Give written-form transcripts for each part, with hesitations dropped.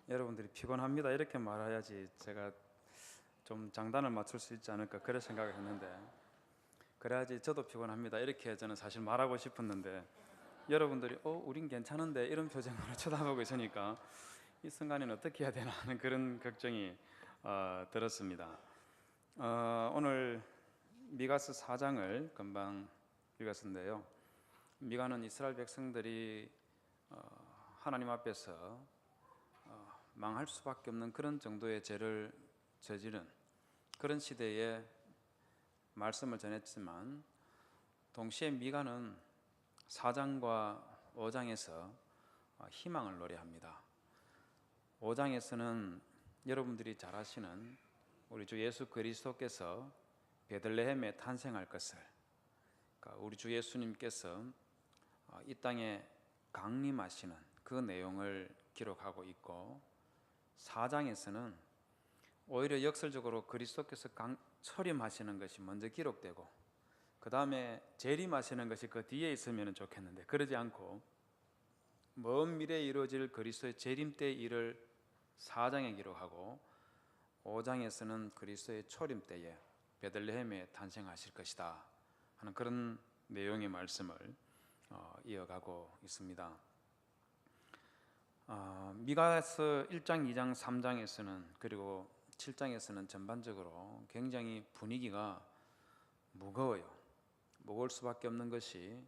여러분들이 피곤합니다 이렇게 말해야지 제가 좀 장단을 맞출 수 있지 않을까 그런 생각을 했는데, 그래야지 저도 피곤합니다 이렇게 저는 사실 말하고 싶었는데, 여러분들이 우린 괜찮은데 이런 표정으로 쳐다보고 있으니까 이 순간에는 어떻게 해야 되나 하는 그런 걱정이 들었습니다. 오늘 미가서 4장을 금방 읽었는데요, 미가는 이스라엘 백성들이 하나님 앞에서 망할 수밖에 없는 그런 정도의 죄를 저지른 그런 시대에 말씀을 전했지만, 동시에 미가는 4장과 5장에서 희망을 노래합니다. 5장에서는 여러분들이 잘 아시는 우리 주 예수 그리스도께서 베들레헴에 탄생할 것을, 그러니까 우리 주 예수님께서 이 땅에 강림하시는 그 내용을 기록하고 있고, 4장에서는 오히려 역설적으로 그리스도께서 초림하시는 것이 먼저 기록되고, 그 다음에 재림하시는 것이 그 뒤에 있으면 좋겠는데 그러지 않고 먼 미래에 이루어질 그리스도의 재림 때 일을 4장에 기록하고, 5장에서는 그리스도의 초림 때에 베들레헴에 탄생하실 것이다 하는 그런 내용의 말씀을 이어가고 있습니다. 미가서 1장, 2장, 3장에서는 그리고 7장에서는 전반적으로 굉장히 분위기가 무거워요. 무거울 수밖에 없는 것이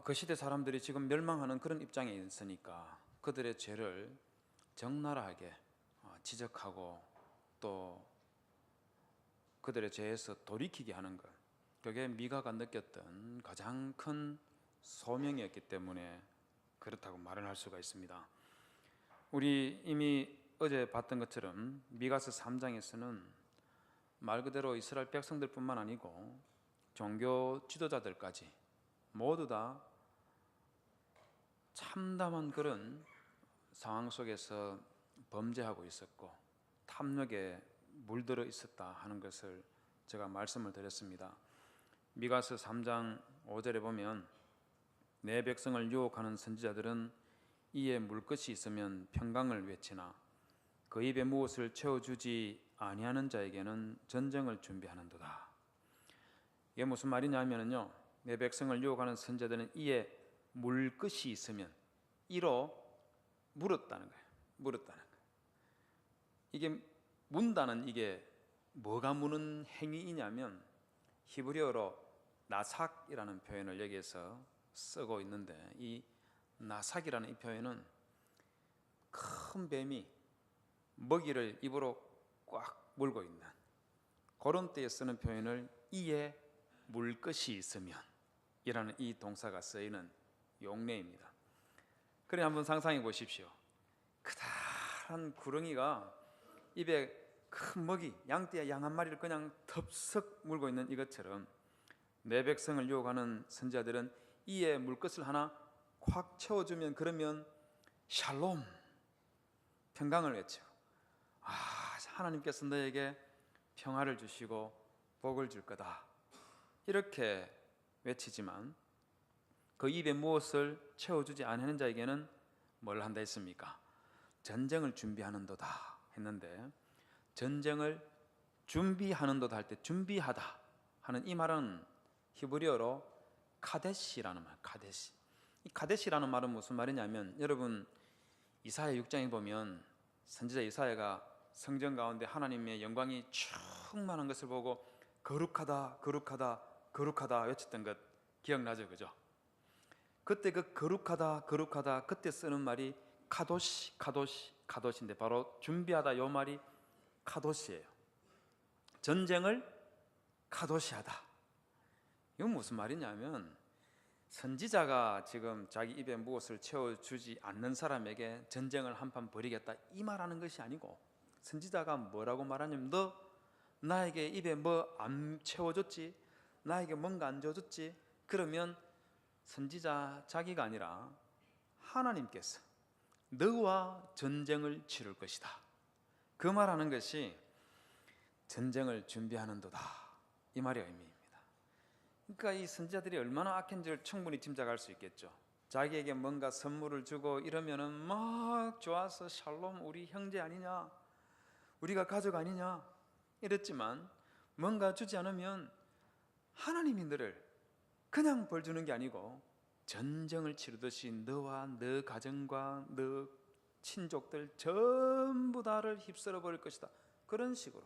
그 시대 사람들이 지금 멸망하는 그런 입장에 있으니까 그들의 죄를 적나라하게 지적하고 또 그들의 죄에서 돌이키게 하는 것, 그게 미가가 느꼈던 가장 큰 소명이었기 때문에 그렇다고 말을 할 수가 있습니다. 우리 이미 어제 봤던 것처럼 미가서 3장에서는 말 그대로 이스라엘 백성들뿐만 아니고 종교 지도자들까지 모두 다 참담한 그런 상황 속에서 범죄하고 있었고 탐욕에 물들어 있었다 하는 것을 제가 말씀을 드렸습니다. 미가서 3장 5절에 보면, 내 백성을 유혹하는 선지자들은 이에 물 것이 있으면 평강을 외치나 그 입에 무엇을 채워주지 아니하는 자에게는 전쟁을 준비하는도다. 이게 무슨 말이냐면요, 내 백성을 유혹하는 선지자들은 이에 물 것이 있으면, 이로 물었다는 거예요. 물었다는 거예요. 이게 문다는, 이게 뭐가 무는 행위이냐면 히브리어로 나삭이라는 표현을 여기에서 쓰고 있는데, 이 나삭이라는 이 표현은 큰 뱀이 먹이를 입으로 꽉 물고 있는 그런 때에 쓰는 표현을 이에 물 것이 있으면 이라는 이 동사가 쓰이는 용례입니다. 그래, 한번 상상해 보십시오. 크다란 구렁이가 입에 큰 먹이, 양떼 양 한 마리를 그냥 덥석 물고 있는 이것처럼 내 백성을 유혹하는 선지자들은 이에 물 것을 하나 확 채워주면, 그러면 샬롬, 평강을 외쳐. 하나님께서 너에게 평화를 주시고 복을 줄 거다 이렇게 외치지만, 그 입에 무엇을 채워주지 않는 자에게는 뭘 한다 했습니까? 전쟁을 준비하는도다 했는데, 전쟁을 준비하는도다 할 때 준비하다 하는 이 말은 히브리어로 카데시라는 말. 카데시. 이 카데시라는 말은 무슨 말이냐면, 여러분 이사야 6장에 보면 선지자 이사야가 성전 가운데 하나님의 영광이 충만한 것을 보고 거룩하다 거룩하다 거룩하다 외쳤던 것 기억나죠? 그죠? 그때 그 거룩하다 거룩하다 그때 쓰는 말이 카도시 카도시 카도시인데, 바로 준비하다 요 말이 카도시예요. 전쟁을 카도시하다. 이건 무슨 말이냐면, 선지자가 지금 자기 입에 무엇을 채워주지 않는 사람에게 전쟁을 한판 벌이겠다 이 말하는 것이 아니고, 선지자가 뭐라고 말하냐면, 너 나에게 입에 뭐 안 채워줬지? 나에게 뭔가 안 줘줬지? 그러면 선지자 자기가 아니라 하나님께서 너와 전쟁을 치를 것이다. 그 말하는 것이 전쟁을 준비하는도다 이 말의 의미입니다. 그러니까 이 선지자들이 얼마나 악한지를 충분히 짐작할 수 있겠죠. 자기에게 뭔가 선물을 주고 이러면은 막 좋아서 샬롬 우리 형제 아니냐, 우리가 가족 아니냐 이랬지만, 뭔가 주지 않으면 하나님이 너를 그냥 벌 주는 게 아니고 전쟁을 치르듯이 너와 너 가정과 너 친족들 전부 다를 휩쓸어 버릴 것이다. 그런 식으로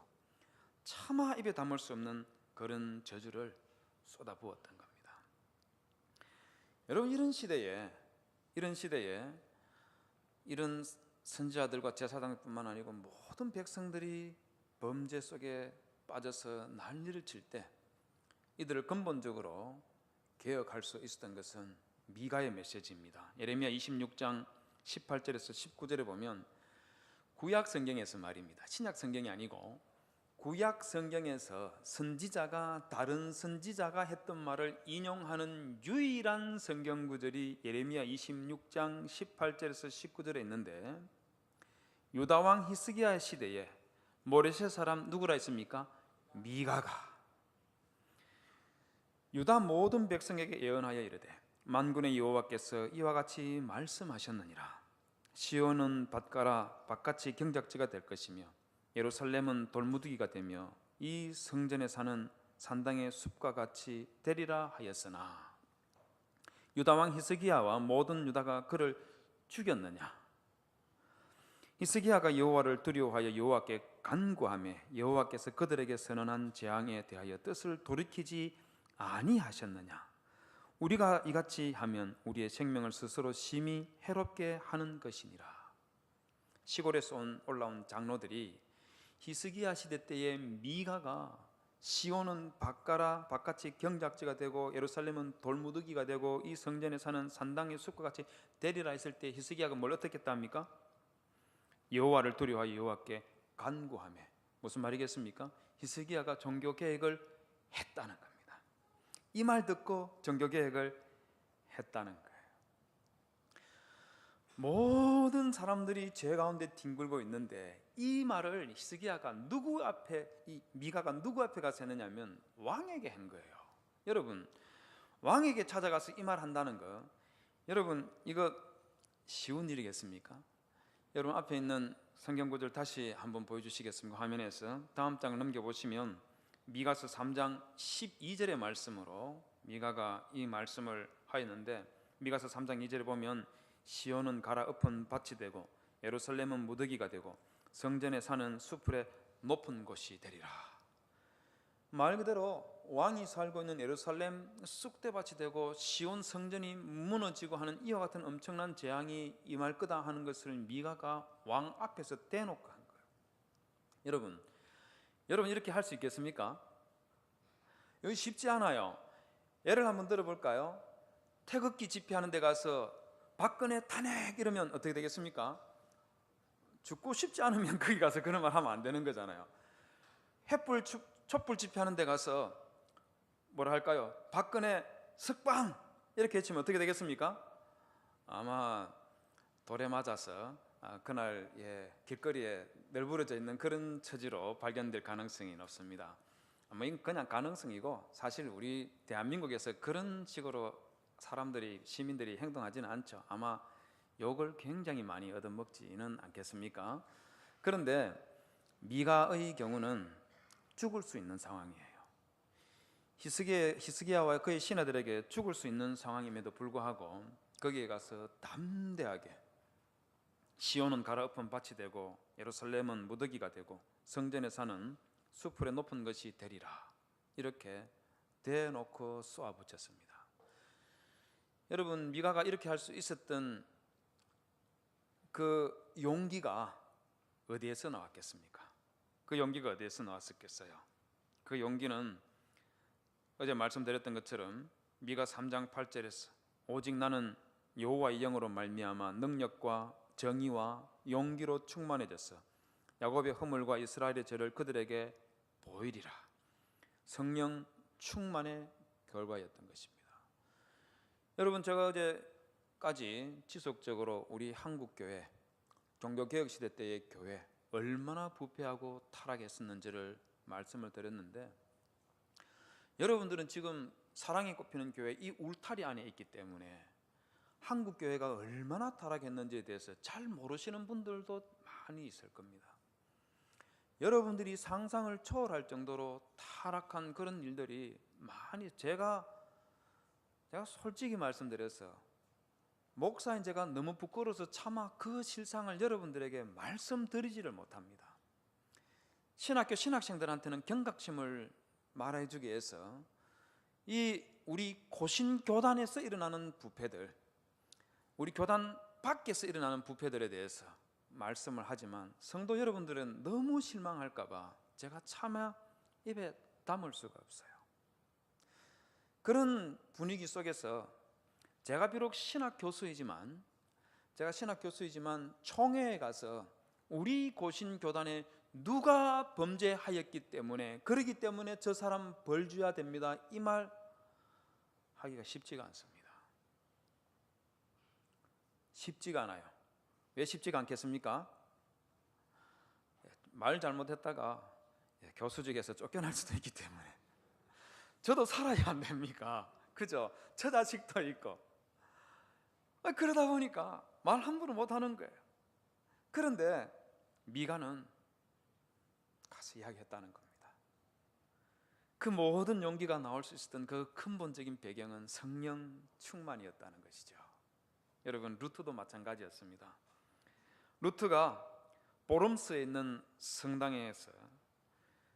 차마 입에 담을 수 없는 그런 저주를 쏟아부었던 겁니다. 여러분, 이런 시대에 이런 선지자들과 제사장뿐만 아니고 모든 백성들이 범죄 속에 빠져서 난리를 칠 때 이들을 근본적으로 개혁할 수 있었던 것은 미가의 메시지입니다. 예레미야 26장 18절에서 19절에 보면 구약 성경에서 말입니다. 신약 성경이 아니고 구약 성경에서 선지자가 다른 선지자가 했던 말을 인용하는 유일한 성경 구절이 예레미야 26장 18절에서 19절에 있는데, 유다 왕 히스기야 시대에 모레셋 사람 누구라 했습니까? 미가가 유다 모든 백성에게 예언하여 이르되, 만군의 여호와께서 이와 같이 말씀하셨느니라. 시온은 밭가라 밭같이 경작지가 될 것이며 예루살렘은 돌무더기가 되며 이 성전에 사는 산당의 숲과 같이 되리라 하였으나, 유다 왕 히스기야와 모든 유다가 그를 죽였느냐? 히스기야가 여호와를 두려워하여 여호와께 간구하며 여호와께서 그들에게 선언한 재앙에 대하여 뜻을 돌이키지 아니하셨느냐? 우리가 이같이 하면 우리의 생명을 스스로 심히 해롭게 하는 것이니라. 시골에서 올라온 장로들이 히스기야 시대 때에 미가가 시온은 밭가라 밭같이 경작지가 되고 예루살렘은 돌무더기가 되고 이 성전에 사는 산당의 숲과 같이 되리라 했을 때 히스기야가 뭘 어떻게 했답니까? 여호와를 두려워하여 여호와께 간구하며. 무슨 말이겠습니까? 히스기야가 종교 개혁을 했다는 겁니다. 이 말 듣고 종교 개혁을 했다는 거예요. 모든 사람들이 죄 가운데 뒹굴고 있는데 이 말을 히스기야가 누구 앞에, 이 미가가 누구 앞에 가서 했느냐면 왕에게 한 거예요. 여러분, 왕에게 찾아가서 이 말 한다는 거, 여러분 이거 쉬운 일이겠습니까? 여러분 앞에 있는 성경 구절 다시 한번 보여주시겠습니까? 화면에서 다음 장을 넘겨보시면 미가서 3장 12절의 말씀으로 미가가 이 말씀을 하였는데, 미가서 3장 2절에 보면 시온은 가라 엎은 밭이 되고 예루살렘은 무더기가 되고 성전에 사는 수풀의 높은 곳이 되리라. 말 그대로 왕이 살고 있는 예루살렘 쑥대밭이 되고 시온 성전이 무너지고 하는 이와 같은 엄청난 재앙이 임할 거다 하는 것을 미가가 왕 앞에서 대놓고 한 거예요. 여러분 이렇게 할 수 있겠습니까? 여기 쉽지 않아요. 예를 한번 들어볼까요? 태극기 집회하는 데 가서 박근혜 탄핵 이러면 어떻게 되겠습니까? 죽고 싶지 않으면 거기 가서 그런 말 하면 안 되는 거잖아요. 촛불 집회하는 데 가서 뭐라 할까요? 박근혜 석방 이렇게 외치면 어떻게 되겠습니까? 아마 돌에 맞아서 그날 길거리에 널브러져 있는 그런 처지로 발견될 가능성이 높습니다. 아마 이건 그냥 가능성이고, 사실 우리 대한민국에서 그런 식으로 시민들이 행동하지는 않죠. 아마 욕을 굉장히 많이 얻어먹지는 않겠습니까? 그런데 미가의 경우는 죽을 수 있는 상황이에요. 히스기야와 그의 신하들에게 죽을 수 있는 상황임에도 불구하고 거기에 가서 담대하게 시온은 갈아엎은 밭이 되고 예루살렘은 무더기가 되고 성전에 사는 수풀의 높은 것이 되리라, 이렇게 대놓고 쏘아붙였습니다. 여러분, 미가가 이렇게 할 수 있었던 그 용기가 어디에서 나왔겠습니까? 그 용기가 어디에서 나왔었겠어요? 그 용기는 어제 말씀드렸던 것처럼 미가 3장 8절에서 오직 나는 여호와의 영으로 말미암아 능력과 정의와 용기로 충만해졌어 야곱의 허물과 이스라엘의 죄를 그들에게 보이리라, 성령 충만의 결과였던 것입니다. 여러분, 제가 어제까지 지속적으로 우리 한국교회 종교개혁시대 때의 교회 얼마나 부패하고 타락했었는지를 말씀을 드렸는데, 여러분들은 지금 사랑이 꼽히는 교회 이 울타리 안에 있기 때문에 한국 교회가 얼마나 타락했는지에 대해서 잘 모르시는 분들도 많이 있을 겁니다. 여러분들이 상상을 초월할 정도로 타락한 그런 일들이 많이, 제가 솔직히 말씀드려서 목사인 제가 너무 부끄러워서 차마 그 실상을 여러분들에게 말씀드리지를 못합니다. 신학교 신학생들한테는 경각심을 말해주기 위해서 이 우리 고신교단에서 일어나는 부패들, 우리 교단 밖에서 일어나는 부패들에 대해서 말씀을 하지만 성도 여러분들은 너무 실망할까 봐 제가 차마 입에 담을 수가 없어요. 그런 분위기 속에서 제가 비록 신학 교수이지만 총회에 가서 우리 고신 교단에 누가 범죄하였기 때문에, 그러기 때문에 저 사람 벌 줘야 됩니다, 이 말 하기가 쉽지가 않습니다. 쉽지가 않아요. 왜 쉽지가 않겠습니까? 말 잘못했다가 교수직에서 쫓겨날 수도 있기 때문에. 저도 살아야 안 됩니까? 그죠? 저 자식도 있고. 그러다 보니까 말 함부로 못하는 거예요. 그런데 미가는 가서 이야기했다는 겁니다. 그 모든 용기가 나올 수 있었던 그 근본적인 배경은 성령 충만이었다는 것이죠. 여러분, 루트도 마찬가지였습니다. 루트가 보름스에 있는 성당에서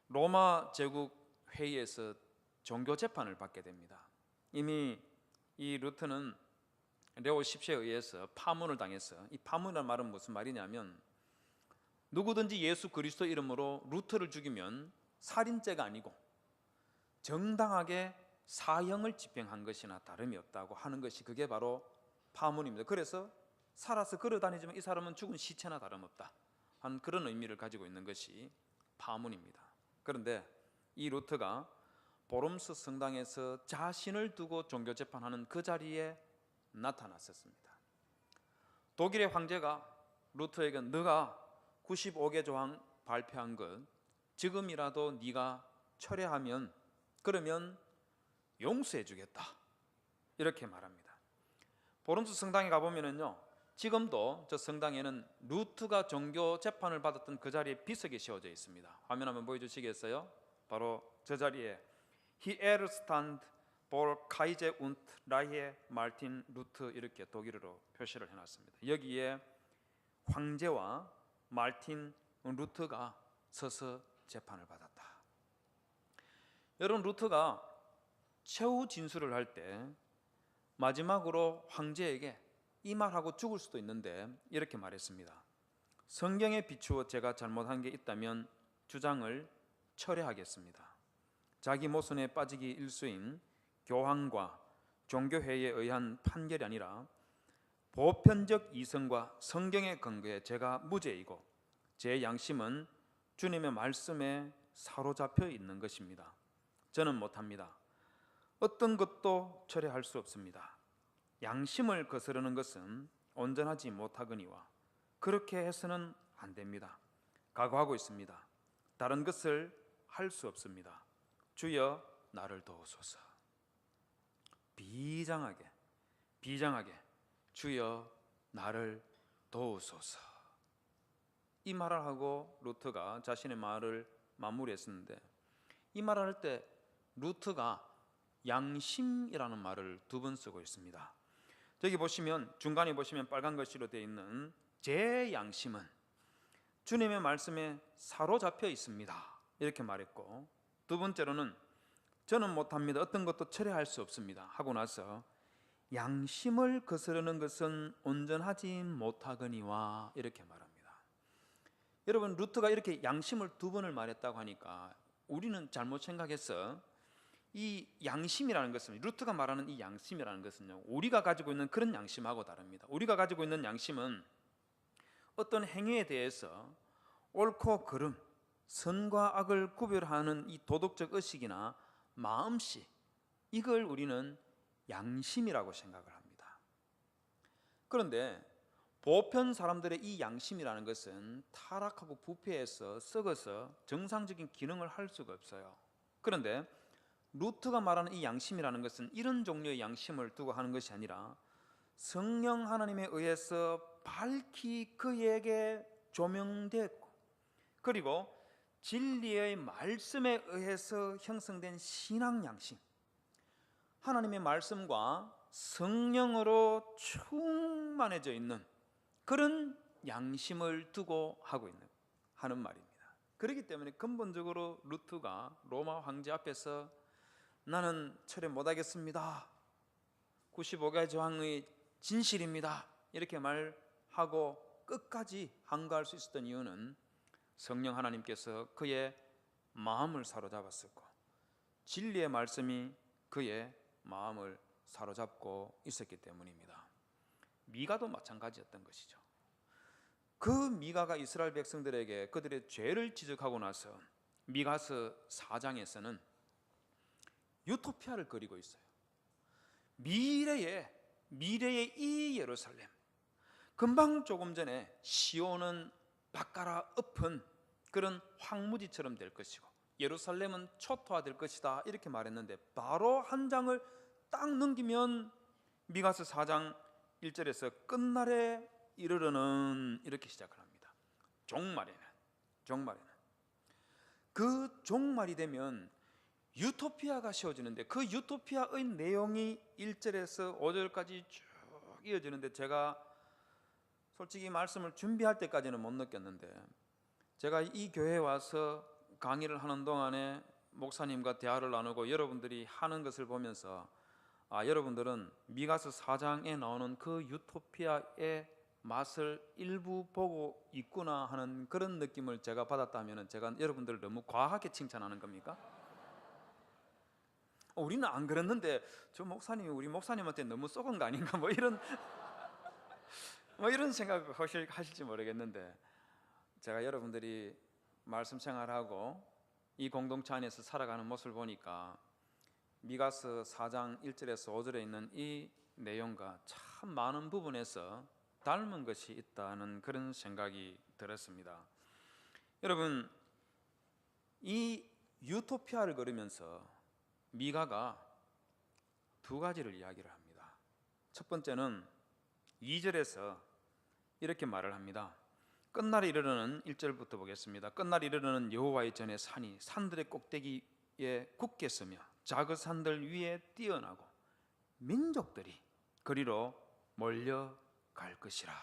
로마 제국 회의에서 종교 재판을 받게 됩니다. 이미 이 루트는 레오 10세에 의해서 파문을 당했어. 이 파문이라는 말은 무슨 말이냐면, 누구든지 예수 그리스도 이름으로 루트를 죽이면 살인죄가 아니고 정당하게 사형을 집행한 것이나 다름이 없다고 하는 것이, 그게 바로 파문입니다. 그래서 살아서 걸어다니지만 이 사람은 죽은 시체나 다름없다 하는 그런 의미를 가지고 있는 것이 파문입니다. 그런데 이 루트가 보름스 성당에서 자신을 두고 종교 재판하는 그 자리에 나타났었습니다. 독일의 황제가 루트에게 너가 95개 조항 발표한 것 지금이라도 네가 철회하면 그러면 용서해 주겠다, 이렇게 말합니다. 보름스 성당에 가보면은요, 지금도 저 성당에는 루트가 종교 재판을 받았던 그 자리에 비석이 씌워져 있습니다. 화면 한번 보여주시겠어요? 바로 저 자리에 Hier stand vor Kaiser und Reihe Martin Luther, 이렇게 독일어로 표시를 해놨습니다. 여기에 황제와 말틴 루트가 서서 재판을 받았다. 여러분, 루트가 최후 진술을 할 때 마지막으로 황제에게 이 말하고 죽을 수도 있는데 이렇게 말했습니다. 성경에 비추어 제가 잘못한 게 있다면 주장을 철회하겠습니다. 자기 모순에 빠지기 일수인 교황과 종교회의에 의한 판결이 아니라 보편적 이성과 성경의 근거에 제가 무죄이고 제 양심은 주님의 말씀에 사로잡혀 있는 것입니다. 저는 못합니다. 어떤 것도 철회할 수 없습니다. 양심을 거스르는 것은 온전하지 못하거니와 그렇게 해서는 안 됩니다. 각오하고 있습니다. 다른 것을 할 수 없습니다. 주여 나를 도우소서. 비장하게 주여 나를 도우소서. 이 말을 하고 루트가 자신의 말을 마무리했었는데, 이 말을 할 때 루트가 양심이라는 말을 두 번 쓰고 있습니다. 저기 보시면, 중간에 보시면 빨간 글씨로 되어 있는 제 양심은 주님의 말씀에 사로잡혀 있습니다, 이렇게 말했고, 두 번째로는 저는 못합니다. 어떤 것도 철회할 수 없습니다 하고 나서 양심을 거스르는 것은 온전하지 못하거니와, 이렇게 말합니다. 여러분, 루트가 이렇게 양심을 두 번을 말했다고 하니까 우리는 잘못 생각해서 이 양심이라는 것은, 루트가 말하는 이 양심이라는 것은요, 우리가 가지고 있는 그런 양심하고 다릅니다. 우리가 가지고 있는 양심은 어떤 행위에 대해서 옳고 그름, 선과 악을 구별하는 이 도덕적 의식이나 마음씨, 이걸 우리는 양심이라고 생각을 합니다. 그런데 보편 사람들의 이 양심이라는 것은 타락하고 부패해서 썩어서 정상적인 기능을 할 수가 없어요. 그런데 루트가 말하는 이 양심이라는 것은 이런 종류의 양심을 두고 하는 것이 아니라 성령 하나님에 의해서 밝히 그에게 조명되었고, 그리고 진리의 말씀에 의해서 형성된 신앙 양심, 하나님의 말씀과 성령으로 충만해져 있는 그런 양심을 두고 하는 말입니다. 그렇기 때문에 근본적으로 루트가 로마 황제 앞에서 나는 철회 못하겠습니다, 95개 조항의 진실입니다, 이렇게 말하고 끝까지 항거할 수 있었던 이유는 성령 하나님께서 그의 마음을 사로잡았었고, 진리의 말씀이 그의 마음을 사로잡고 있었기 때문입니다. 미가도 마찬가지였던 것이죠. 그 미가가 이스라엘 백성들에게 그들의 죄를 지적하고 나서 미가서 4장에서는 유토피아를 그리고 있어요. 미래의 이 예루살렘, 금방 조금 전에 시온은 바꿔라 엎은 그런 황무지처럼 될 것이고 예루살렘은 초토화될 것이다, 이렇게 말했는데 바로 한 장을 딱 넘기면 미가서 4장 1절에서 끝날에 이르러는 이렇게 시작을 합니다. 종말에는 그 종말이 되면 유토피아가 세워지는데, 그 유토피아의 내용이 1절에서 5절까지 쭉 이어지는데, 제가 솔직히 말씀을 준비할 때까지는 못 느꼈는데, 제가 이 교회에 와서 강의를 하는 동안에 목사님과 대화를 나누고 여러분들이 하는 것을 보면서 여러분들은 미가서 4장에 나오는 그 유토피아의 맛을 일부 보고 있구나 하는 그런 느낌을 제가 받았다면 제가 여러분들을 너무 과하게 칭찬하는 겁니까? 우리는 안 그랬는데 저 목사님이 우리 목사님한테 너무 썩은 거 아닌가, 뭐 이런 생각을 하실지 모르겠는데, 제가 여러분들이 말씀 생활하고 이 공동체 안에서 살아가는 모습을 보니까 미가서 4장 1절에서 5절에 있는 이 내용과 참 많은 부분에서 닮은 것이 있다는 그런 생각이 들었습니다. 여러분, 이 유토피아를 그리면서 미가가 두 가지를 이야기를 합니다. 첫 번째는 2절에서 이렇게 말을 합니다. 끝날에 이르러는 1절부터 보겠습니다. 끝날에 이르러는 여호와의 전에 산이 산들의 꼭대기에 굳게 서며 작은 산들 위에 뛰어나고 민족들이 그리로 몰려갈 것이라.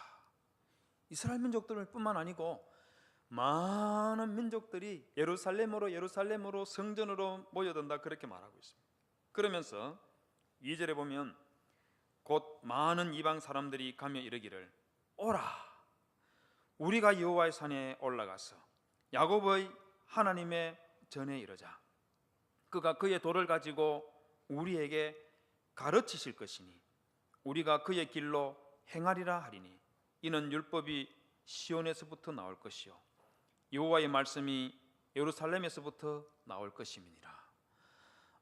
이스라엘 민족들 뿐만 아니고 많은 민족들이 예루살렘으로 성전으로 모여든다, 그렇게 말하고 있습니다. 그러면서 2절에 보면 곧 많은 이방 사람들이 가며 이르기를 오라, 우리가 여호와의 산에 올라가서 야곱의 하나님의 전에 이르자. 그가 그의 도를 가지고 우리에게 가르치실 것이니 우리가 그의 길로 행하리라 하리니 이는 율법이 시온에서부터 나올 것이요 여호와의 말씀이 예루살렘에서부터 나올 것임이니라.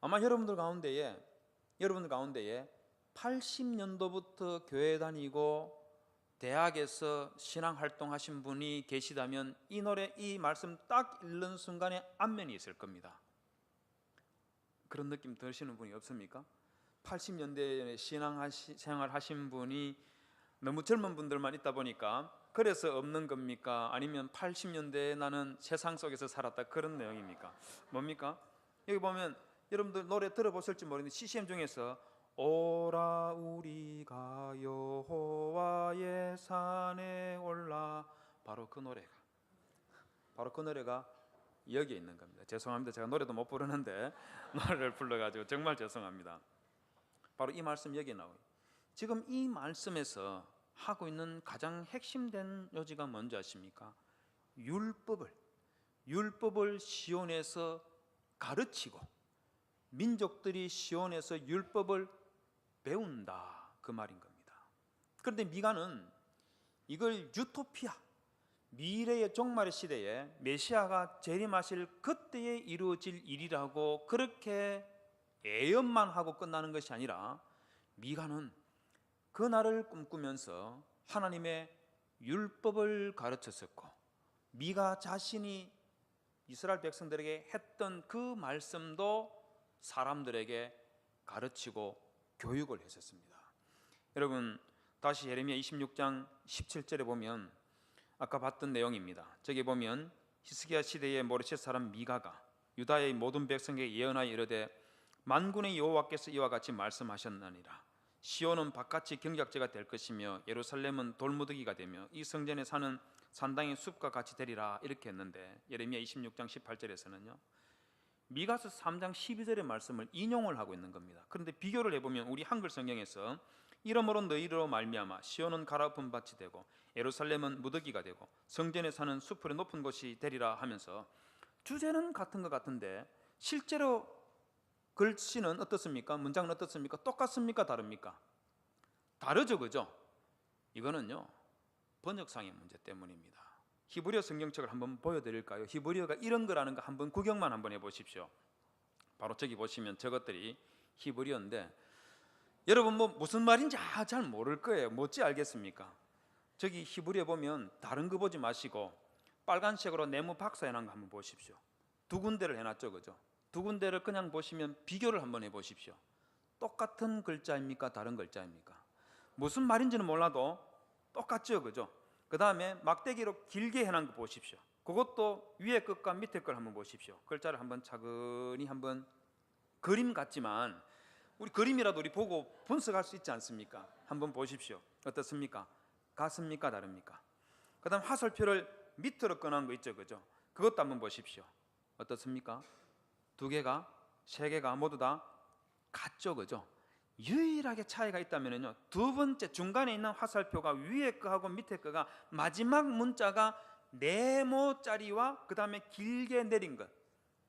아마 여러분들 가운데에 80년도부터 교회 다니고 대학에서 신앙활동 하신 분이 계시다면 이 노래, 이 말씀 딱 읽는 순간에 안면이 있을 겁니다. 그런 느낌 드시는 분이 없습니까? 80년대에 신앙생활 하신 분이 너무 젊은 분들만 있다 보니까 그래서 없는 겁니까? 아니면 80년대에 나는 세상 속에서 살았다, 그런 내용입니까? 뭡니까? 여기 보면 여러분들 노래 들어보실지 모르는데 CCM 중에서 오라 우리가 여호와의 산에 올라, 바로 그 노래가 여기에 있는 겁니다. 죄송합니다. 제가 노래도 못 부르는데 노래를 불러가지고 정말 죄송합니다. 바로 이 말씀 여기에 나와요. 지금 이 말씀에서 하고 있는 가장 핵심된 요지가 뭔지 아십니까? 율법을 시온에서 가르치고 민족들이 시온에서 율법을 배운다, 그 말인 겁니다. 그런데 미가는 이걸 유토피아, 미래의 종말의 시대에 메시아가 재림하실 그때에 이루어질 일이라고 그렇게 예언만 하고 끝나는 것이 아니라 미가는 그날을 꿈꾸면서 하나님의 율법을 가르쳤었고, 미가 자신이 이스라엘 백성들에게 했던 그 말씀도 사람들에게 가르치고 교육을 했었습니다. 여러분, 다시 예레미야 26장 17절에 보면 아까 봤던 내용입니다. 저기 보면 히스기야 시대의 모레셋 사람 미가가 유다의 모든 백성에게 예언하여 이르되 만군의 여호와께서 이와 같이 말씀하셨느니라. 시온은 바깥이 경작지가 될 것이며 예루살렘은 돌무더기가 되며 이 성전에 사는 산당의 숲과 같이 되리라. 이렇게 했는데 예레미야 26장 18절에서는요 미가서 3장 12절의 말씀을 인용을 하고 있는 겁니다. 그런데 비교를 해보면 우리 한글 성경에서 이러므로 너희로 말미암아 시온은 갈아엎은 밭이 되고 예루살렘은 무더기가 되고 성전에 사는 숲풀의 높은 곳이 되리라 하면서 주제는 같은 것 같은데 실제로 글씨는 어떻습니까? 문장은 어떻습니까? 똑같습니까? 다릅니까? 다르죠, 그죠? 이거는요 번역상의 문제 때문입니다. 히브리어 성경책을 한번 보여드릴까요? 히브리어가 이런 거라는 거 한번 구경만 한번 해보십시오. 바로 저기 보시면 저것들이 히브리어인데 여러분 뭐 무슨 말인지 잘 모를 거예요. 뭐지 알겠습니까? 저기 히브리어 보면 다른 거 보지 마시고 빨간색으로 네모 박사 해놓은 거 한번 보십시오. 두 군데를 해놨죠, 그죠? 두 군데를 그냥 보시면 비교를 한번 해보십시오. 똑같은 글자입니까? 다른 글자입니까? 무슨 말인지는 몰라도 똑같죠, 그죠? 그 다음에 막대기로 길게 해놓은 거 보십시오. 그것도 위에 것과 밑에 걸 한번 보십시오. 글자를 한번 차근히 한번 그림 같지만 우리 그림이라도 우리 보고 분석할 수 있지 않습니까? 한번 보십시오. 어떻습니까? 같습니까? 다릅니까? 그 다음 화살표를 밑으로 꺼놓은 거 있죠, 그죠? 그것도 한번 보십시오. 어떻습니까? 두 개가, 세 개가 모두 다 같죠, 그죠? 유일하게 차이가 있다면요 두 번째 중간에 있는 화살표가 위에 거하고 밑에 거가 마지막 문자가 네모짜리와 그 다음에 길게 내린 것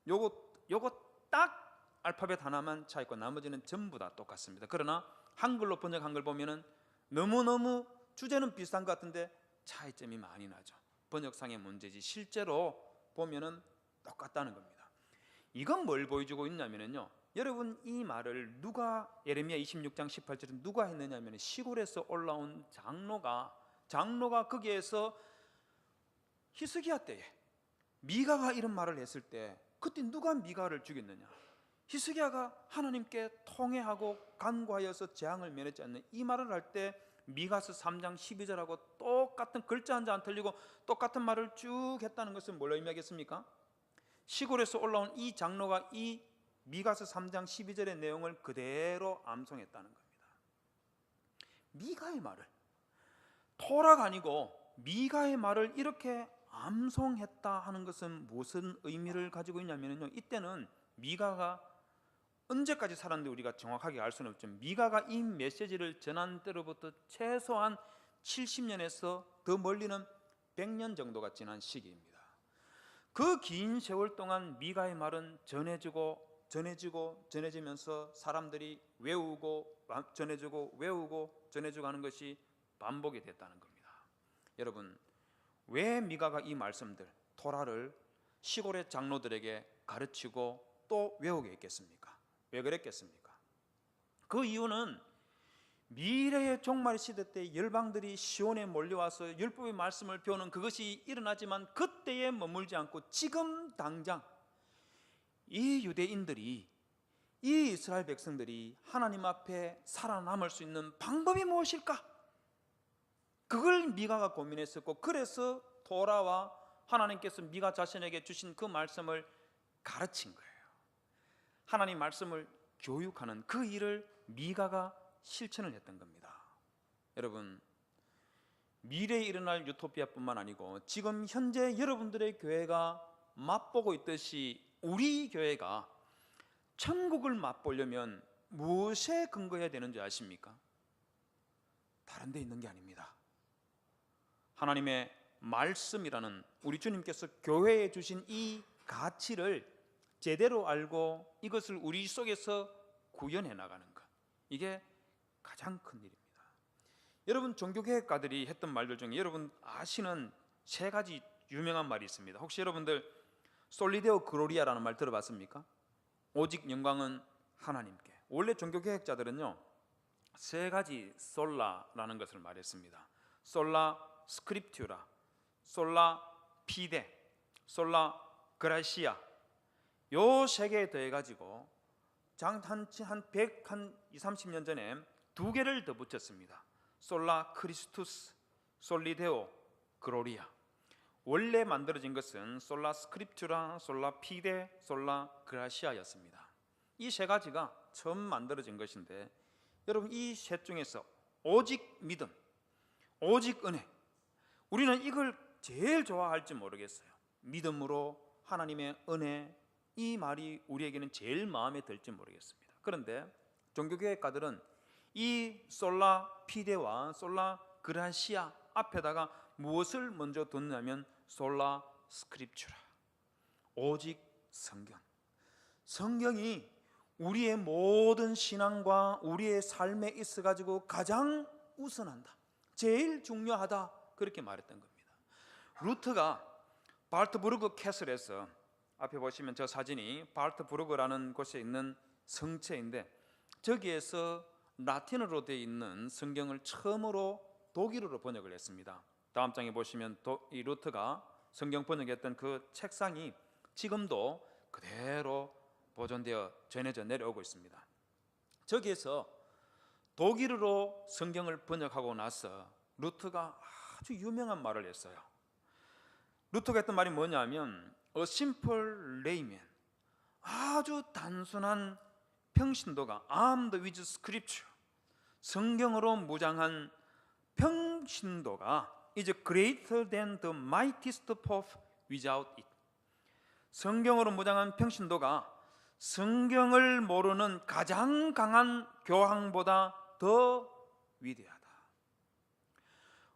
요거 딱 알파벳 하나만 차이 있고 나머지는 전부 다 똑같습니다. 그러나 한글로 번역한 걸 보면은 너무너무 주제는 비슷한 것 같은데 차이점이 많이 나죠. 번역상의 문제지 실제로 보면은 똑같다는 겁니다. 이건 뭘 보여주고 있냐면요 여러분 이 말을 누가 예레미야 26장 18절에 누가 했느냐면 시골에서 올라온 장로가 거기에서 히스기야 때에 미가가 이런 말을 했을 때 그때 누가 미가를 죽였느냐? 히스기야가 하나님께 통회하고 간구하여서 재앙을 면했지 않는 이 말을 할 때 미가서 3장 12절하고 똑같은 글자 한 자 안 틀리고 똑같은 말을 쭉 했다는 것은 뭘 의미하겠습니까? 시골에서 올라온 이 장로가 이 미가서 3장 12절의 내용을 그대로 암송했다는 겁니다. 미가의 말을 토라가 아니고 미가의 말을 이렇게 암송했다 하는 것은 무슨 의미를 가지고 있냐면요 이때는 미가가 언제까지 살았는데 우리가 정확하게 알 수는 없지만 미가가 이 메시지를 전한 때로부터 최소한 70년에서 더 멀리는 100년 정도가 지난 시기입니다. 그 긴 세월 동안 미가의 말은 전해지면서 사람들이 외우고 전해주고 하는 것이 반복이 됐다는 겁니다. 여러분 왜 미가가 이 말씀들 토라를 시골의 장로들에게 가르치고 또 외우게 했겠습니까? 왜 그랬겠습니까? 그 이유는 미래의 종말 시대 때 열방들이 시온에 몰려와서 율법의 말씀을 배우는 그것이 일어나지만 그때에 머물지 않고 지금 당장 이 유대인들이 이 이스라엘 백성들이 하나님 앞에 살아남을 수 있는 방법이 무엇일까? 그걸 미가가 고민했었고 그래서 토라와 하나님께서 미가 자신에게 주신 그 말씀을 가르친 거예요. 하나님 말씀을 교육하는 그 일을 미가가 실천을 했던 겁니다. 여러분 미래에 일어날 유토피아뿐만 아니고 지금 현재 여러분들의 교회가 맛보고 있듯이 우리 교회가 천국을 맛보려면 무엇에 근거해야 되는지 아십니까? 다른 데 있는 게 아닙니다. 하나님의 말씀이라는 우리 주님께서 교회에 주신 이 가치를 제대로 알고 이것을 우리 속에서 구현해 나가는 것, 이게 가장 큰 일입니다. 여러분 종교개혁가들이 했던 말들 중에 여러분 아시는 세 가지 유명한 말이 있습니다. 혹시 여러분들 솔리데오 글로리아라는 말 들어봤습니까? 오직 영광은 하나님께. 원래 종교개혁자들은요 세 가지 솔라라는 것을 말했습니다. 솔라 스크립튜라, 솔라 피데, 솔라 그라시아. 요 세 개에 더해 가지고 한 100, 한 20, 30년 전에 두 개를 더 붙였습니다. 솔라 크리스투스, 솔리데오, 그로리아. 원래 만들어진 것은 솔라 스크립투라, 솔라 피데, 솔라 그라시아였습니다. 이 세 가지가 처음 만들어진 것인데, 여러분 이 셋 중에서 오직 믿음, 오직 은혜, 우리는 이걸 제일 좋아할지 모르겠어요. 믿음으로 하나님의 은혜, 이 말이 우리에게는 제일 마음에 들지 모르겠습니다. 그런데 종교개혁가들은 이 솔라 피데와 솔라 그라시아 앞에다가 무엇을 먼저 뒀냐면 솔라 스크립추라, 오직 성경. 성경이 우리의 모든 신앙과 우리의 삶에 있어 가지고 가장 우선한다, 제일 중요하다, 그렇게 말했던 겁니다. 루트가 발트부르크 캐슬에서, 앞에 보시면 저 사진이 발트부르크라는 곳에 있는 성체인데, 저기에서 라틴어로 되어 있는 성경을 처음으로 독일어로 번역을 했습니다. 다음 장에 보시면 이 루트가 성경 번역했던 그 책상이 지금도 그대로 보존되어 전해져 내려오고 있습니다. 저기에서 독일어로 성경을 번역하고 나서 루트가 아주 유명한 말을 했어요. 루트가 했던 말이 뭐냐면 A simple layman, 아주 단순한 평신도가 armed with scripture, 성경으로 무장한 평신도가 is greater than the mightiest pope without it. 성경으로 무장한 평신도가 성경을 모르는 가장 강한 교황보다 더 위대하다.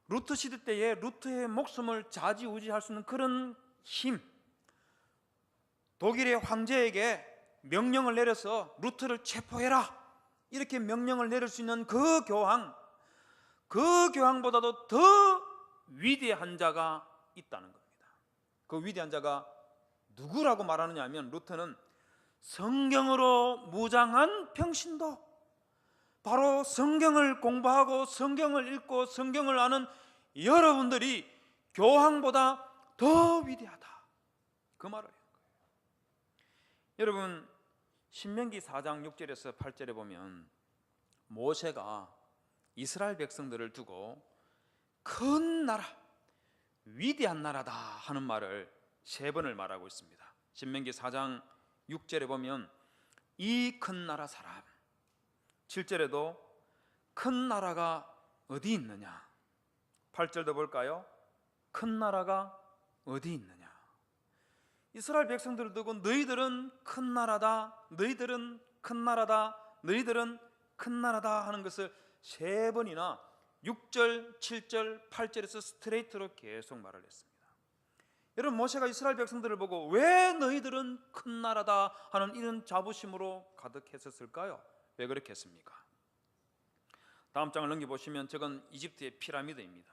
루트 시대 때에 루트의 목숨을 좌지우지할 수 있는 그런 힘, 독일의 황제에게 명령을 내려서 루트를 체포해라, 이렇게 명령을 내릴 수 있는 그 교황보다도 더 위대한 자가 있다는 겁니다. 그 위대한 자가 누구라고 말하느냐 하면, 루트는 성경으로 무장한 평신도, 바로 성경을 공부하고 성경을 읽고 성경을 아는 여러분들이 교황보다 더 위대하다, 그 말을 해요. 여러분 신명기 4장 6절에서 8절에 보면 모세가 이스라엘 백성들을 두고 큰 나라, 위대한 나라다 하는 말을 3번을 말하고 있습니다. 신명기 4장 6절에 보면 이 큰 나라 사람, 7절에도 큰 나라가 어디 있느냐, 8절도 볼까요? 큰 나라가 어디 있느냐. 이스라엘 백성들을 두고 너희들은 큰 나라다, 너희들은 큰 나라다, 너희들은 큰 나라다 하는 것을 3번이나 6절, 7절, 8절에서 스트레이트로 계속 말을 했습니다. 여러분 모세가 이스라엘 백성들을 보고 왜 너희들은 큰 나라다 하는 이런 자부심으로 가득했었을까요? 왜 그렇게 했습니까? 다음 장을 넘겨보시면 저건 이집트의 피라미드입니다.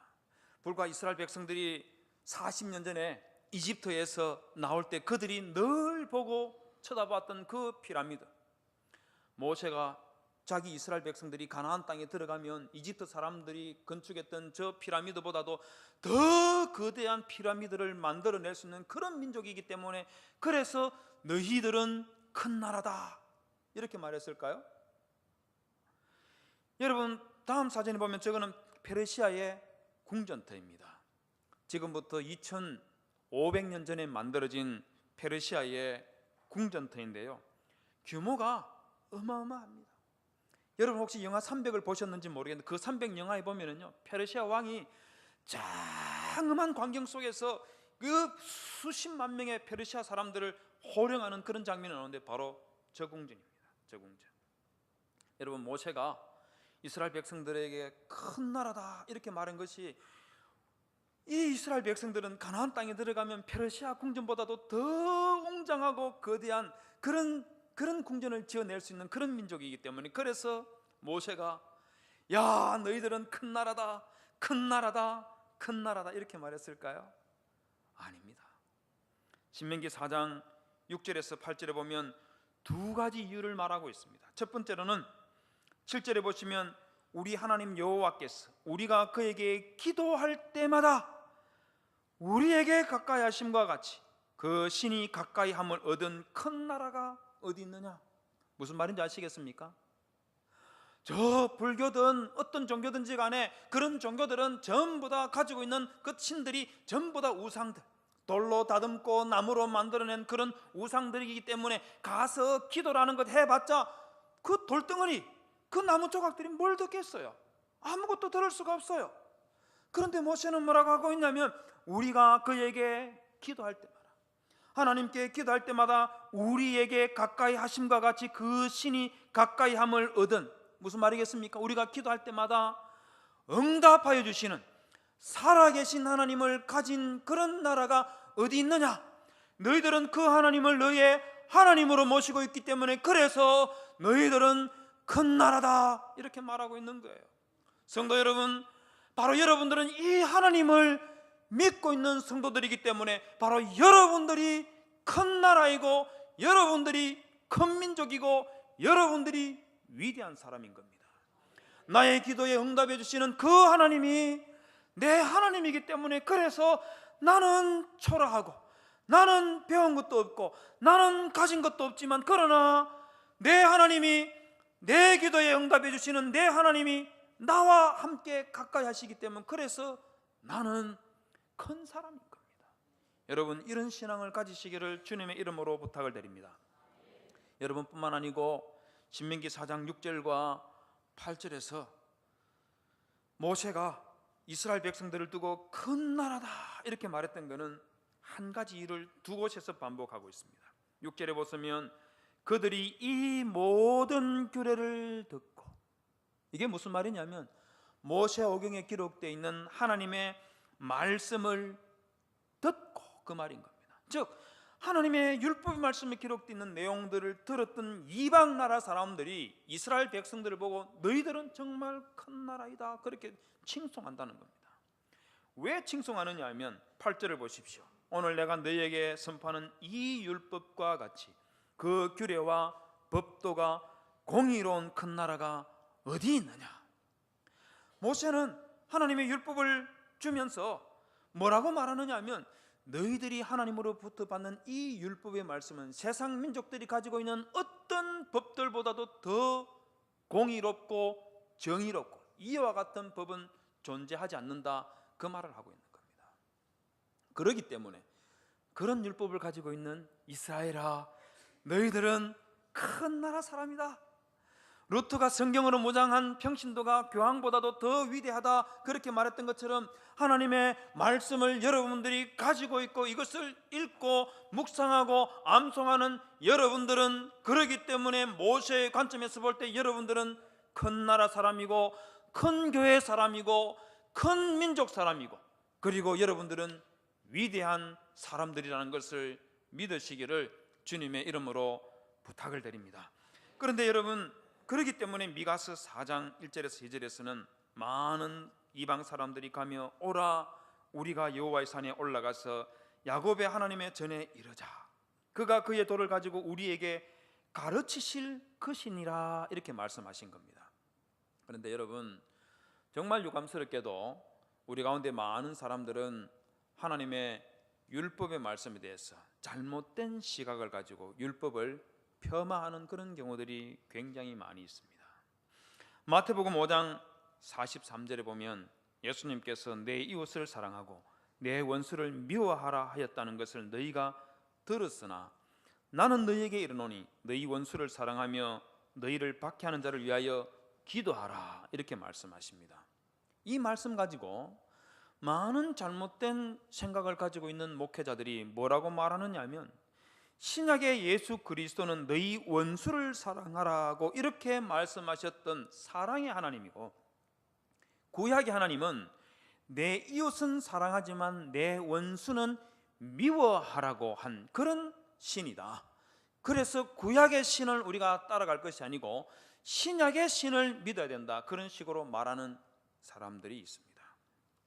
불과 이스라엘 백성들이 40년 전에 이집트에서 나올 때 그들이 늘 보고 쳐다봤던 그 피라미드, 모세가 자기 이스라엘 백성들이 가나안 땅에 들어가면 이집트 사람들이 건축했던 저 피라미드보다도 더 거대한 피라미드를 만들어낼 수 있는 그런 민족이기 때문에, 그래서 너희들은 큰 나라다 이렇게 말했을까요? 여러분 다음 사진에 보면 저거는 페르시아의 궁전터입니다. 지금부터 2500년 전에 만들어진 페르시아의 궁전터인데요, 규모가 어마어마합니다. 여러분 혹시 영화 300을 보셨는지 모르겠는데 그 300 영화에 보면은요, 페르시아 왕이 장엄한 광경 속에서 그 수십만 명의 페르시아 사람들을 호령하는 그런 장면이 나오는데 바로 저 궁전입니다. 저 궁전. 여러분 모세가 이스라엘 백성들에게 큰 나라다 이렇게 말한 것이, 이 이스라엘 백성들은 가나안 땅에 들어가면 페르시아 궁전보다도 더 웅장하고 거대한 그런 궁전을 지어낼 수 있는 그런 민족이기 때문에, 그래서 모세가 야 너희들은 큰 나라다, 큰 나라다, 큰 나라다 이렇게 말했을까요? 아닙니다. 신명기 4장 6절에서 8절에 보면 2가지 이유를 말하고 있습니다. 첫 번째로는 7절에 보시면 우리 하나님 여호와께서 우리가 그에게 기도할 때마다 우리에게 가까이 하심과 같이 그 신이 가까이 함을 얻은 큰 나라가 어디 있느냐. 무슨 말인지 아시겠습니까? 저 불교든 어떤 종교든지 간에 그런 종교들은 전부 다 가지고 있는 그 신들이 전부 다 우상들, 돌로 다듬고 나무로 만들어낸 그런 우상들이기 때문에 가서 기도라는 것 해봤자 그 돌덩어리, 그 나무 조각들이 뭘 듣겠어요? 아무것도 들을 수가 없어요. 그런데 모세는 뭐라고 하고 있냐면, 우리가 그에게 기도할 때마다, 하나님께 기도할 때마다 우리에게 가까이 하심과 같이 그 신이 가까이 함을 얻은, 무슨 말이겠습니까? 우리가 기도할 때마다 응답하여 주시는 살아계신 하나님을 가진 그런 나라가 어디 있느냐? 너희들은 그 하나님을 너희의 하나님으로 모시고 있기 때문에 그래서 너희들은 큰 나라다, 이렇게 말하고 있는 거예요. 성도 여러분, 바로 여러분들은 이 하나님을 믿고 있는 성도들이기 때문에 바로 여러분들이 큰 나라이고 여러분들이 큰 민족이고 여러분들이 위대한 사람인 겁니다. 나의 기도에 응답해 주시는 그 하나님이 내 하나님이기 때문에 그래서 나는 초라하고 나는 배운 것도 없고 나는 가진 것도 없지만, 그러나 내 하나님이, 내 기도에 응답해 주시는 내 하나님이 나와 함께 가까이 하시기 때문에 그래서 나는 큰 사람인 겁니다. 여러분, 이런 신앙을 가지시기를 주님의 이름으로 부탁을 드립니다. 여러분뿐만 아니고 신명기 4장 6절과 8절에서 모세가 이스라엘 백성들을 두고 큰 나라다 이렇게 말했던 것은 한 가지 일을 두 곳에서 반복하고 있습니다. 6절에 보시면 그들이 이 모든 규례를 듣고, 이게 무슨 말이냐면 모세오경에 기록되어 있는 하나님의 말씀을 듣고, 그 말인 겁니다. 즉 하나님의 율법의 말씀에 기록되어 있는 내용들을 들었던 이방 나라 사람들이 이스라엘 백성들을 보고 너희들은 정말 큰 나라이다, 그렇게 칭송한다는 겁니다. 왜 칭송하느냐 하면 8절을 보십시오. 오늘 내가 너희에게 선포하는 이 율법과 같이 그 규례와 법도가 공의로운 큰 나라가 어디 있느냐. 모세는 하나님의 율법을 주면서 뭐라고 말하느냐 하면, 너희들이 하나님으로부터 받는 이 율법의 말씀은 세상 민족들이 가지고 있는 어떤 법들보다도 더 공의롭고 정의롭고 이와 같은 법은 존재하지 않는다, 그 말을 하고 있는 겁니다. 그렇기 때문에 그런 율법을 가지고 있는 이스라엘아, 너희들은 큰 나라 사람이다. 루트가 성경으로 무장한 평신도가 교황보다도 더 위대하다, 그렇게 말했던 것처럼 하나님의 말씀을 여러분들이 가지고 있고 이것을 읽고 묵상하고 암송하는 여러분들은, 그러기 때문에 모세의 관점에서 볼 때 여러분들은 큰 나라 사람이고 큰 교회 사람이고 큰 민족 사람이고, 그리고 여러분들은 위대한 사람들이라는 것을 믿으시기를 주님의 이름으로 부탁을 드립니다. 그런데 여러분, 그렇기 때문에 미가서 4장 1절에서 2절에서는 많은 이방 사람들이 가며 오라, 우리가 여호와의 산에 올라가서 야곱의 하나님의 전에 이르자, 그가 그의 도를 가지고 우리에게 가르치실 것이니라, 이렇게 말씀하신 겁니다. 그런데 여러분, 정말 유감스럽게도 우리 가운데 많은 사람들은 하나님의 율법의 말씀에 대해서 잘못된 시각을 가지고 율법을 폄하하는 그런 경우들이 굉장히 많이 있습니다. 마태복음 5장 43절에 보면 예수님께서 내 이웃을 사랑하고 내 원수를 미워하라 하였다는 것을 너희가 들었으나 나는 너희에게 이르노니 너희 원수를 사랑하며 너희를 박해하는 자를 위하여 기도하라, 이렇게 말씀하십니다. 이 말씀 가지고 많은 잘못된 생각을 가지고 있는 목회자들이 뭐라고 말하느냐 하면, 신약의 예수 그리스도는 너희 원수를 사랑하라고 이렇게 말씀하셨던 사랑의 하나님이고, 구약의 하나님은 내 이웃은 사랑하지만 내 원수는 미워하라고 한 그런 신이다. 그래서 구약의 신을 우리가 따라갈 것이 아니고 신약의 신을 믿어야 된다, 그런 식으로 말하는 사람들이 있습니다.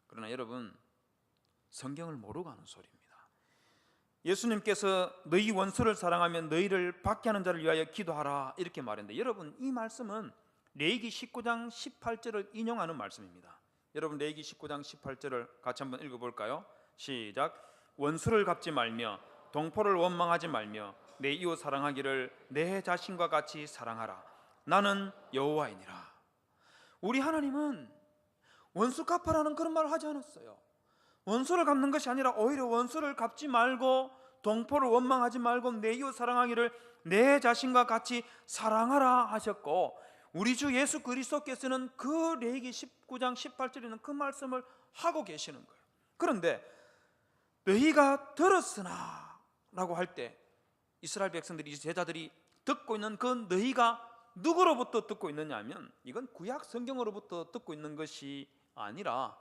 그러나 여러분, 성경을 모르고 하는 소리입니다. 예수님께서 너희 원수를 사랑하면 너희를 박해하는 자를 위하여 기도하라, 이렇게 말했는데, 여러분, 이 말씀은 레위기 19장 18절을 인용하는 말씀입니다. 여러분, 레위기 19장 18절을 같이 한번 읽어볼까요? 시작. 원수를 갚지 말며 동포를 원망하지 말며 내 이웃 사랑하기를 내 자신과 같이 사랑하라. 나는 여호와이니라. 우리 하나님은 원수 갚아라는 그런 말을 하지 않았어요. 원수를 갚는 것이 아니라 오히려 원수를 갚지 말고 동포를 원망하지 말고 내 이웃 사랑하기를 내 자신과 같이 사랑하라 하셨고, 우리 주 예수 그리스도께서는 그 레위기 19장 18절에 있는 그 말씀을 하고 계시는 거예요. 그런데 너희가 들었으나 라고 할 때 이스라엘 백성들이, 제자들이 듣고 있는 그 너희가 누구로부터 듣고 있느냐 하면, 이건 구약 성경으로부터 듣고 있는 것이 아니라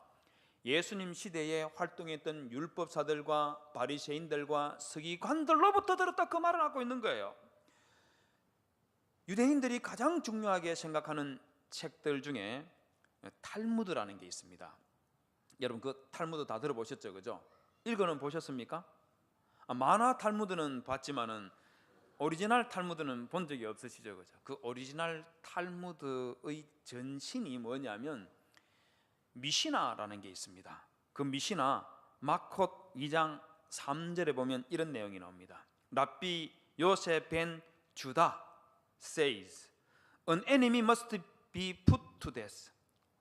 예수님 시대에 활동했던 율법사들과 바리새인들과 서기관들로부터 들었다, 그 말을 하고 있는 거예요. 유대인들이 가장 중요하게 생각하는 책들 중에 탈무드라는 게 있습니다. 여러분 그 탈무드 다 들어보셨죠? 그죠? 읽어는 보셨습니까? 만화 탈무드는 봤지만은 오리지널 탈무드는 본 적이 없으시죠? 그죠? 그 오리지널 탈무드의 전신이 뭐냐면 미시나라는 게 있습니다. 그 미시나 마콧 2장 3절에 보면 이런 내용이 나옵니다. 랍비 요셉 벤 주다 says, an enemy must be put to death.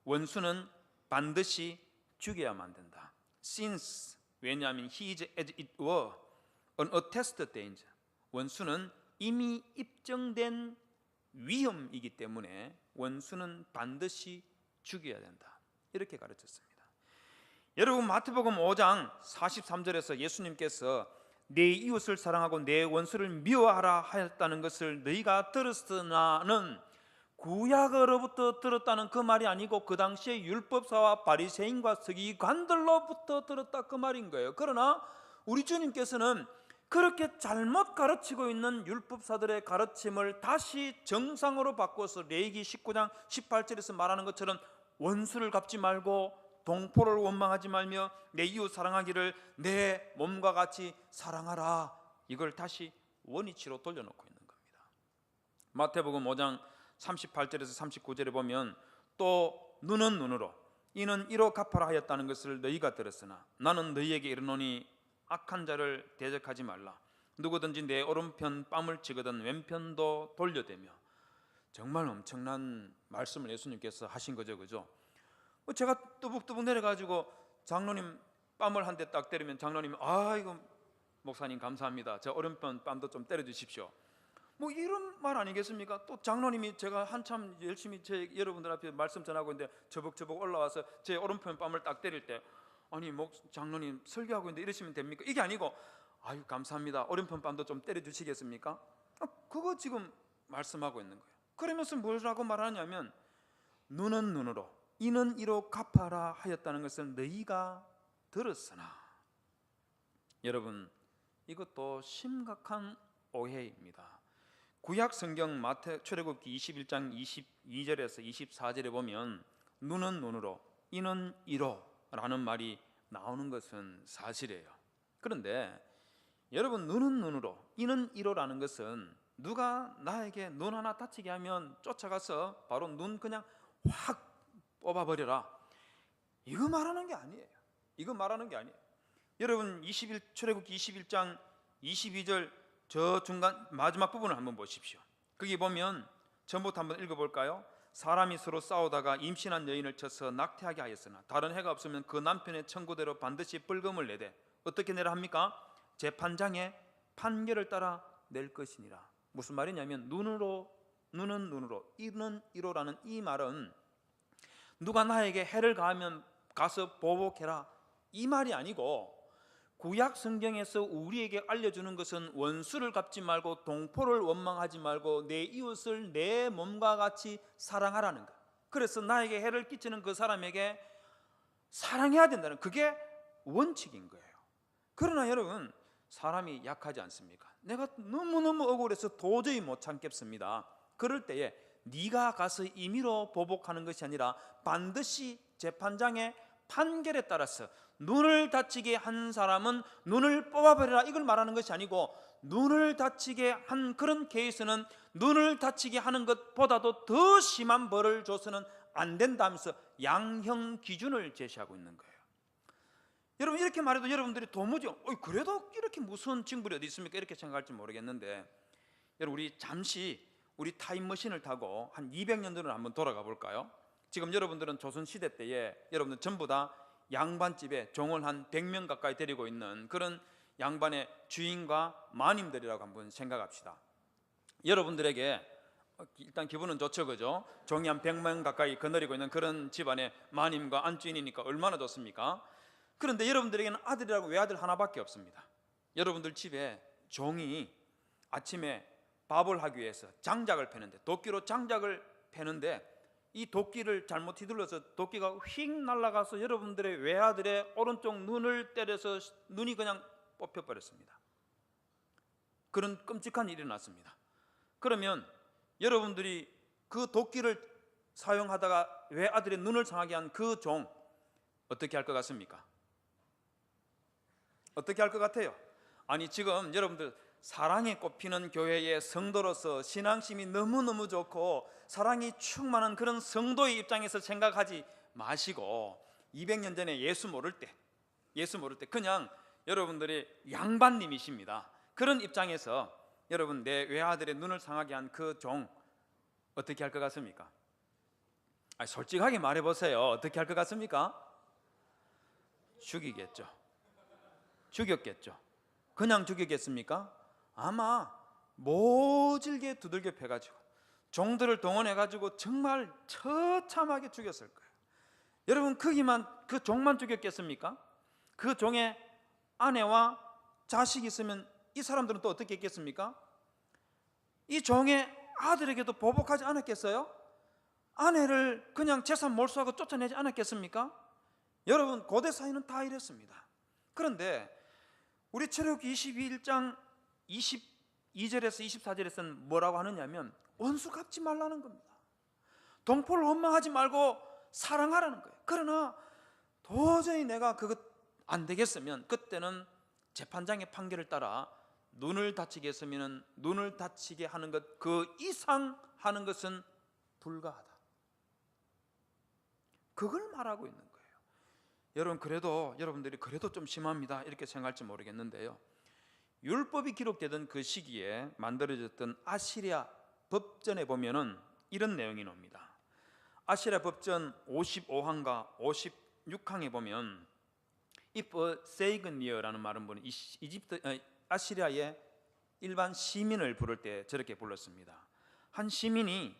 원수는 반드시 죽여야만 된다. Since, 왜냐하면 he is as it were an attested danger. 원수는 이미 입증된 위험이기 때문에 원수는 반드시 죽여야 된다. 이렇게 가르쳤습니다. 여러분 마태복음 5장 43절에서 예수님께서 내 이웃을 사랑하고 내 원수를 미워하라 하였다는 것을 너희가 들었으나는 구약으로부터 들었다는 그 말이 아니고 그 당시에 율법사와 바리새인과 서기관들로부터 들었다, 그 말인 거예요. 그러나 우리 주님께서는 그렇게 잘못 가르치고 있는 율법사들의 가르침을 다시 정상으로 바꿔서 레위기 19장 18절에서 말하는 것처럼 원수를 갚지 말고 동포를 원망하지 말며 내 이웃 사랑하기를 내 몸과 같이 사랑하라, 이걸 다시 원위치로 돌려놓고 있는 겁니다. 마태복음 5장 38절에서 39절에 보면 또 눈은 눈으로 이는 이로 갚아라 하였다는 것을 너희가 들었으나 나는 너희에게 이르노니 악한 자를 대적하지 말라. 누구든지 내 오른편 뺨을 치거든 왼편도 돌려대며. 정말 엄청난 말씀을 예수님께서 하신 거죠, 그죠? 제가 뚜벅뚜벅 내려가지고 장로님 뺨을 한 대 딱 때리면 장로님이 아이고 목사님 감사합니다, 제 오른편 뺨도 좀 때려주십시오, 뭐 이런 말 아니겠습니까? 또 장로님이 제가 한참 열심히 여러분들 앞에 말씀 전하고 있는데 저벅저벅 올라와서 제 오른편 뺨을 딱 때릴 때 아니 장로님 설교하고 있는데 이러시면 됩니까? 이게 아니고 아유 감사합니다, 오른편 뺨도 좀 때려주시겠습니까? 그거 지금 말씀하고 있는 거예요. 그러면서 뭐라고 말하냐면 눈은 눈으로 이는 이로 갚아라 하였다는 것을 너희가 들었으나. 여러분 이것도 심각한 오해입니다. 구약 성경 마태 출애굽기 21장 22절에서 24절에 보면 눈은 눈으로 이는 이로 라는 말이 나오는 것은 사실이에요. 그런데 여러분 눈은 눈으로 이는 이로라는 것은 누가 나에게 눈 하나 다치게 하면 쫓아가서 바로 눈 그냥 확 뽑아버려라, 이거 말하는 게 아니에요. 이거 말하는 게 아니에요. 여러분 출애굽기 21장 22절 저 중간 마지막 부분을 한번 보십시오. 거기 보면 전부터 한번 읽어볼까요? 사람이 서로 싸우다가 임신한 여인을 쳐서 낙태하게 하였으나 다른 해가 없으면 그 남편의 청구대로 반드시 벌금을 내되 어떻게 내라 합니까? 재판장의 판결을 따라 낼 것이니라. 무슨 말이냐면 눈은 눈으로 이는 이로라는 이 말은 누가 나에게 해를 가하면 가서 보복해라, 이 말이 아니고 구약 성경에서 우리에게 알려주는 것은 원수를 갚지 말고 동포를 원망하지 말고 내 이웃을 내 몸과 같이 사랑하라는 것. 그래서 나에게 해를 끼치는 그 사람에게 사랑해야 된다는, 그게 원칙인 거예요. 그러나 여러분 사람이 약하지 않습니까? 내가 너무너무 억울해서 도저히 못 참겠습니다. 그럴 때에 네가 가서 임의로 보복하는 것이 아니라 반드시 재판장의 판결에 따라서 눈을 다치게 한 사람은 눈을 뽑아버려라, 이걸 말하는 것이 아니고 눈을 다치게 한 그런 케이스는 눈을 다치게 하는 것보다도 더 심한 벌을 줘서는 안 된다면서 양형 기준을 제시하고 있는 거예요. 여러분 이렇게 말해도 여러분들이 도무지 그래도 이렇게 무서운 징벌이 어디 있습니까? 이렇게 생각할지 모르겠는데, 여러분 우리 잠시 우리 타임머신을 타고 한 200년 전으로 한번 돌아가 볼까요? 지금 여러분들은 조선시대 때에 여러분들 전부 다 양반집에 종을 한 100명 가까이 데리고 있는 그런 양반의 주인과 마님들이라고 한번 생각합시다. 여러분들에게 일단 기분은 좋죠, 그죠? 종이 한 100명 가까이 거느리고 있는 그런 집안의 마님과 안주인이니까 얼마나 좋습니까? 그런데 여러분들에게는 아들이라고 외아들 하나밖에 없습니다. 여러분들 집에 종이 아침에 밥을 하기 위해서 장작을 패는데, 도끼로 장작을 패는데 이 도끼를 잘못 휘둘러서 도끼가 휙 날아가서 여러분들의 외아들의 오른쪽 눈을 때려서 눈이 그냥 뽑혀버렸습니다. 그런 끔찍한 일이 났습니다. 그러면 여러분들이 그 도끼를 사용하다가 외아들의 눈을 상하게 한 그 종 어떻게 할 것 같습니까? 어떻게 할 것 같아요? 아니, 지금 여러분들 사랑에 꼽히는 교회의 성도로서 신앙심이 너무너무 좋고 사랑이 충만한 그런 성도의 입장에서 생각하지 마시고 200년 전에 예수 모를 때 그냥 여러분들이 양반님이십니다. 그런 입장에서 여러분, 내 외아들의 눈을 상하게 한 그 종 어떻게 할 것 같습니까? 솔직하게 말해보세요. 어떻게 할 것 같습니까? 죽이겠죠. 죽였겠죠. 그냥 죽이겠습니까? 아마 모질게 두들겨 패가지고 종들을 동원해가지고 정말 처참하게 죽였을 거예요. 여러분, 그 종만 죽였겠습니까? 그 종의 아내와 자식이 있으면 이 사람들은 또 어떻게 했겠습니까? 이 종의 아들에게도 보복하지 않았겠어요? 아내를 그냥 재산 몰수하고 쫓아내지 않았겠습니까? 여러분, 고대 사회는 다 이랬습니다. 그런데 우리 출애굽기 21장 22절에서 24절에서는 뭐라고 하느냐면 원수 갚지 말라는 겁니다. 동포를 원망하지 말고 사랑하라는 거예요. 그러나 도저히 내가 그것 안 되겠으면 그때는 재판장의 판결을 따라 눈을 다치게 했으면 눈을 다치게 하는 것 그 이상 하는 것은 불가하다. 그걸 말하고 있는 거예요. 여러분들이 그래도 좀 심합니다 이렇게 생각할지 모르겠는데요, 율법이 기록되던 그 시기에 만들어졌던 아시리아 법전에 보면은 이런 내용이 나옵니다. 아시리아 법전 55항과 56항에 보면 이프 세이그니어라는 말은 뭐는 아시리아의 일반 시민을 부를 때 저렇게 불렀습니다. 한 시민이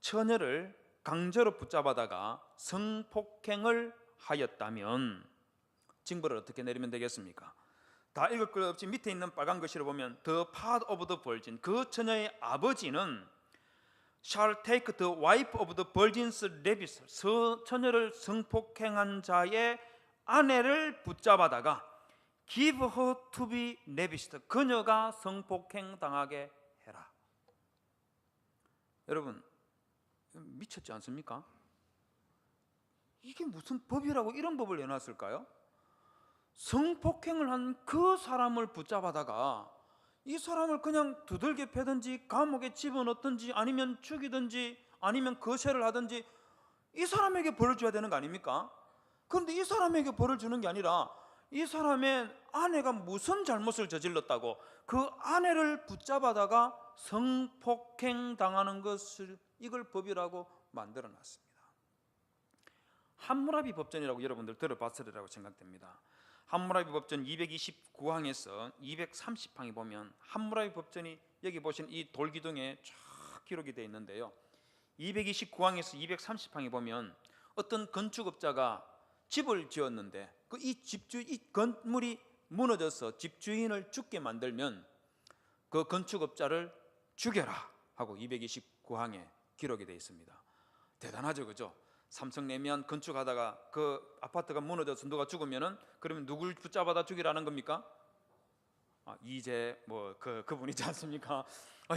처녀를 강제로 붙잡아다가 성폭행을 하였다면 징벌을 어떻게 내리면 되겠습니까? 다 읽을 것 없이 밑에 있는 빨간 글씨로 보면 The part of the virgin, 그 처녀의 아버지는 shall take the wife of the virgin's rabbis, 처녀를 성폭행한 자의 아내를 붙잡아다가 give her to be ravished, 그녀가 성폭행 당하게 해라. 여러분, 미쳤지 않습니까? 이게 무슨 법이라고 이런 법을 내놨을까요? 성폭행을 한 그 사람을 붙잡아다가 이 사람을 그냥 두들겨 패든지 감옥에 집어넣든지 아니면 죽이든지 아니면 거세를 하든지 이 사람에게 벌을 줘야 되는 거 아닙니까? 그런데 이 사람에게 벌을 주는 게 아니라 이 사람의 아내가 무슨 잘못을 저질렀다고 그 아내를 붙잡아다가 성폭행 당하는 것을 이걸 법이라고 만들어 놨습니다. 함무라비 법전이라고 여러분들 들어봤으리라고 생각됩니다. 함무라비 법전 229항에서 230항에 보면 함무라비 법전이 여기 보시는 이 돌기둥에 쫙 기록이 되어 있는데요, 229항에서 230항에 보면 어떤 건축업자가 집을 지었는데 이 건물이 무너져서 집주인을 죽게 만들면 그 건축업자를 죽여라 하고 229항에 기록이 되어 있습니다. 대단하죠, 그죠? 삼성레미안 건축하다가 그 아파트가 무너져서 누가 죽으면은 그러면 누굴 붙잡아다 죽이라는 겁니까? 이제 그분이지 않습니까?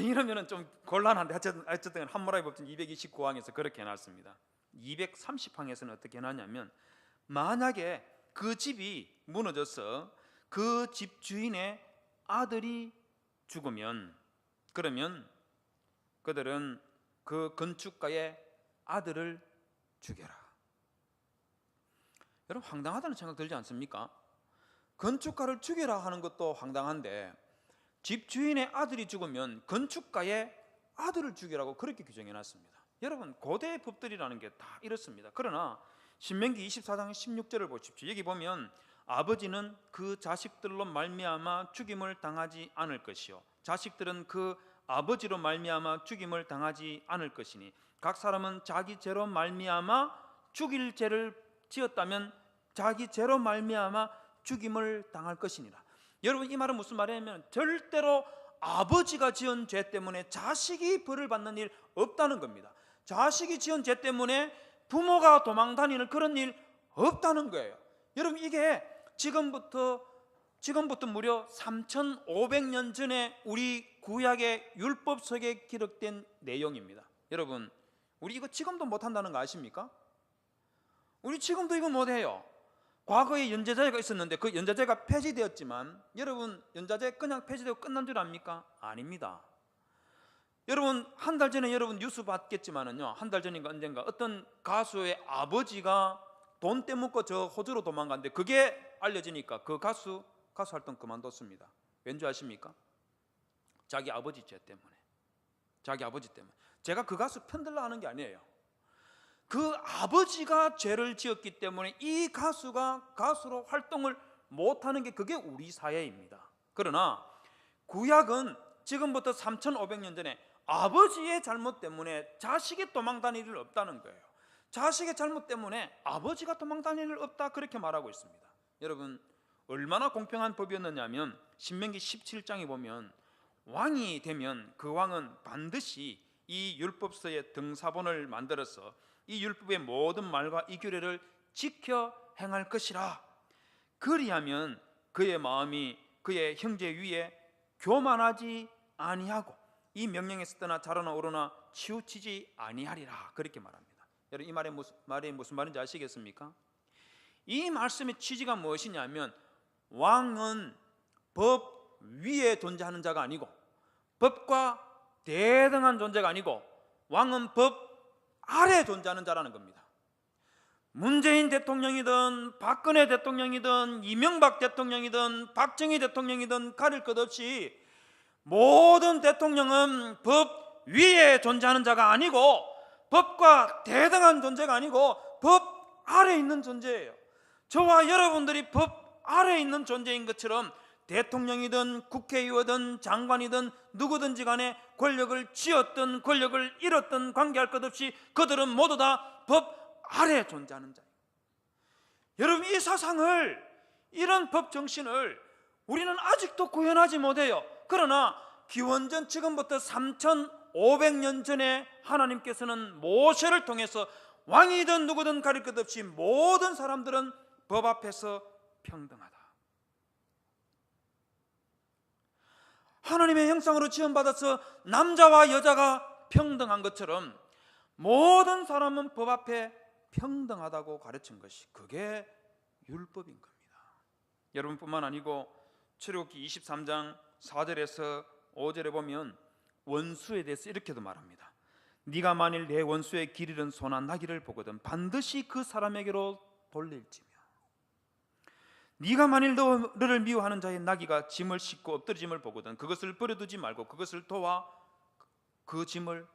이러면은 좀 곤란한데 어쨌든 함무라비 법전 229항에서 그렇게 해놨습니다. 230항에서는 어떻게 해놨냐면 만약에 그 집이 무너져서 그 집 주인의 아들이 죽으면 그러면 그들은 그 건축가의 아들을 죽여라. 여러분, 황당하다는 생각 들지 않습니까? 건축가를 죽여라 하는 것도 황당한데 집 주인의 아들이 죽으면 건축가의 아들을 죽이라고 그렇게 규정해 놨습니다. 여러분 고대 법들이라는 게 다 이렇습니다. 그러나 신명기 24장 16절을 보십시오. 여기 보면 아버지는 그 자식들로 말미암아 죽임을 당하지 않을 것이요 자식들은 그 아버지로 말미암아 죽임을 당하지 않을 것이니 각 사람은 자기 죄로 말미암아 죽일 죄를 지었다면 자기 죄로 말미암아 죽임을 당할 것이니라. 여러분 이 말은 무슨 말이냐면 절대로 아버지가 지은 죄 때문에 자식이 벌을 받는 일 없다는 겁니다. 자식이 지은 죄 때문에 부모가 도망 다니는 그런 일 없다는 거예요. 여러분 이게 지금부터 무려 3,500년 전에 우리 구약의 율법서에 기록된 내용입니다. 여러분 우리 이거 지금도 못한다는 거 아십니까? 우리 지금도 이거 못해요. 과거에 연좌제가 있었는데 그 연좌제가 폐지되었지만 여러분 연좌제 그냥 폐지되고 끝난 줄 압니까? 아닙니다. 여러분 한 달 전에 여러분 뉴스 봤겠지만은요, 한 달 전인가 언젠가 어떤 가수의 아버지가 돈 떼먹고 저 호주로 도망갔는데 그게 알려지니까 그 가수 활동 그만뒀습니다. 왠지 아십니까? 자기 아버지 죄 때문에. 자기 아버지 때문에. 제가 그 가수 편들라 하는 게 아니에요. 그 아버지가 죄를 지었기 때문에 이 가수가 가수로 활동을 못하는 게 그게 우리 사회입니다. 그러나 구약은 지금부터 3,500년 전에 아버지의 잘못 때문에 자식이 도망다닐 일 없다는 거예요. 자식의 잘못 때문에 아버지가 도망다닐 일 없다 그렇게 말하고 있습니다. 여러분 얼마나 공평한 법이었느냐 하면 신명기 17장에 보면 왕이 되면 그 왕은 반드시 이 율법서의 등사본을 만들어서 이 율법의 모든 말과 이 규례를 지켜 행할 것이라. 그리하면 그의 마음이 그의 형제 위에 교만하지 아니하고 이 명령에서 떠나 자로나 오르나 치우치지 아니하리라 그렇게 말합니다. 여러분 이 말이 무슨 말인지 아시겠습니까? 이 말씀의 취지가 무엇이냐면 왕은 법 위에 존재하는 자가 아니고 법과 대등한 존재가 아니고 왕은 법 아래 존재하는 자라는 겁니다. 문재인 대통령이든 박근혜 대통령이든 이명박 대통령이든 박정희 대통령이든 가릴 것 없이 모든 대통령은 법 위에 존재하는 자가 아니고 법과 대등한 존재가 아니고 법 아래에 있는 존재예요. 저와 여러분들이 법 아래에 있는 존재인 것처럼 대통령이든 국회의원이든 장관이든 누구든지 간에 권력을 쥐었든 권력을 잃었든 관계할 것 없이 그들은 모두 다 법 아래에 존재하는 자예요. 여러분 이 사상을, 이런 법 정신을 우리는 아직도 구현하지 못해요. 그러나 기원전 지금부터 3,500년 전에 하나님께서는 모세를 통해서 왕이든 누구든 가릴 것 없이 모든 사람들은 법 앞에서 평등하다. 하나님의 형상으로 지음받아서 남자와 여자가 평등한 것처럼 모든 사람은 법 앞에 평등하다고 가르친 것이 그게 율법인 겁니다. 여러분뿐만 아니고 출애굽기 23장 4절에서 5절에 보면 원수에 대해서 이렇게도 말합니다. 네가 만일 내 원수의 길 잃은 소나 나귀를 보거든 반드시 그 사람에게로 돌릴지며 네가 만일 너를 미워하는 자의 나귀가 짐을 싣고 엎드러짐을 보거든 그것을 버려두지 말고 그것을 도와 그 짐을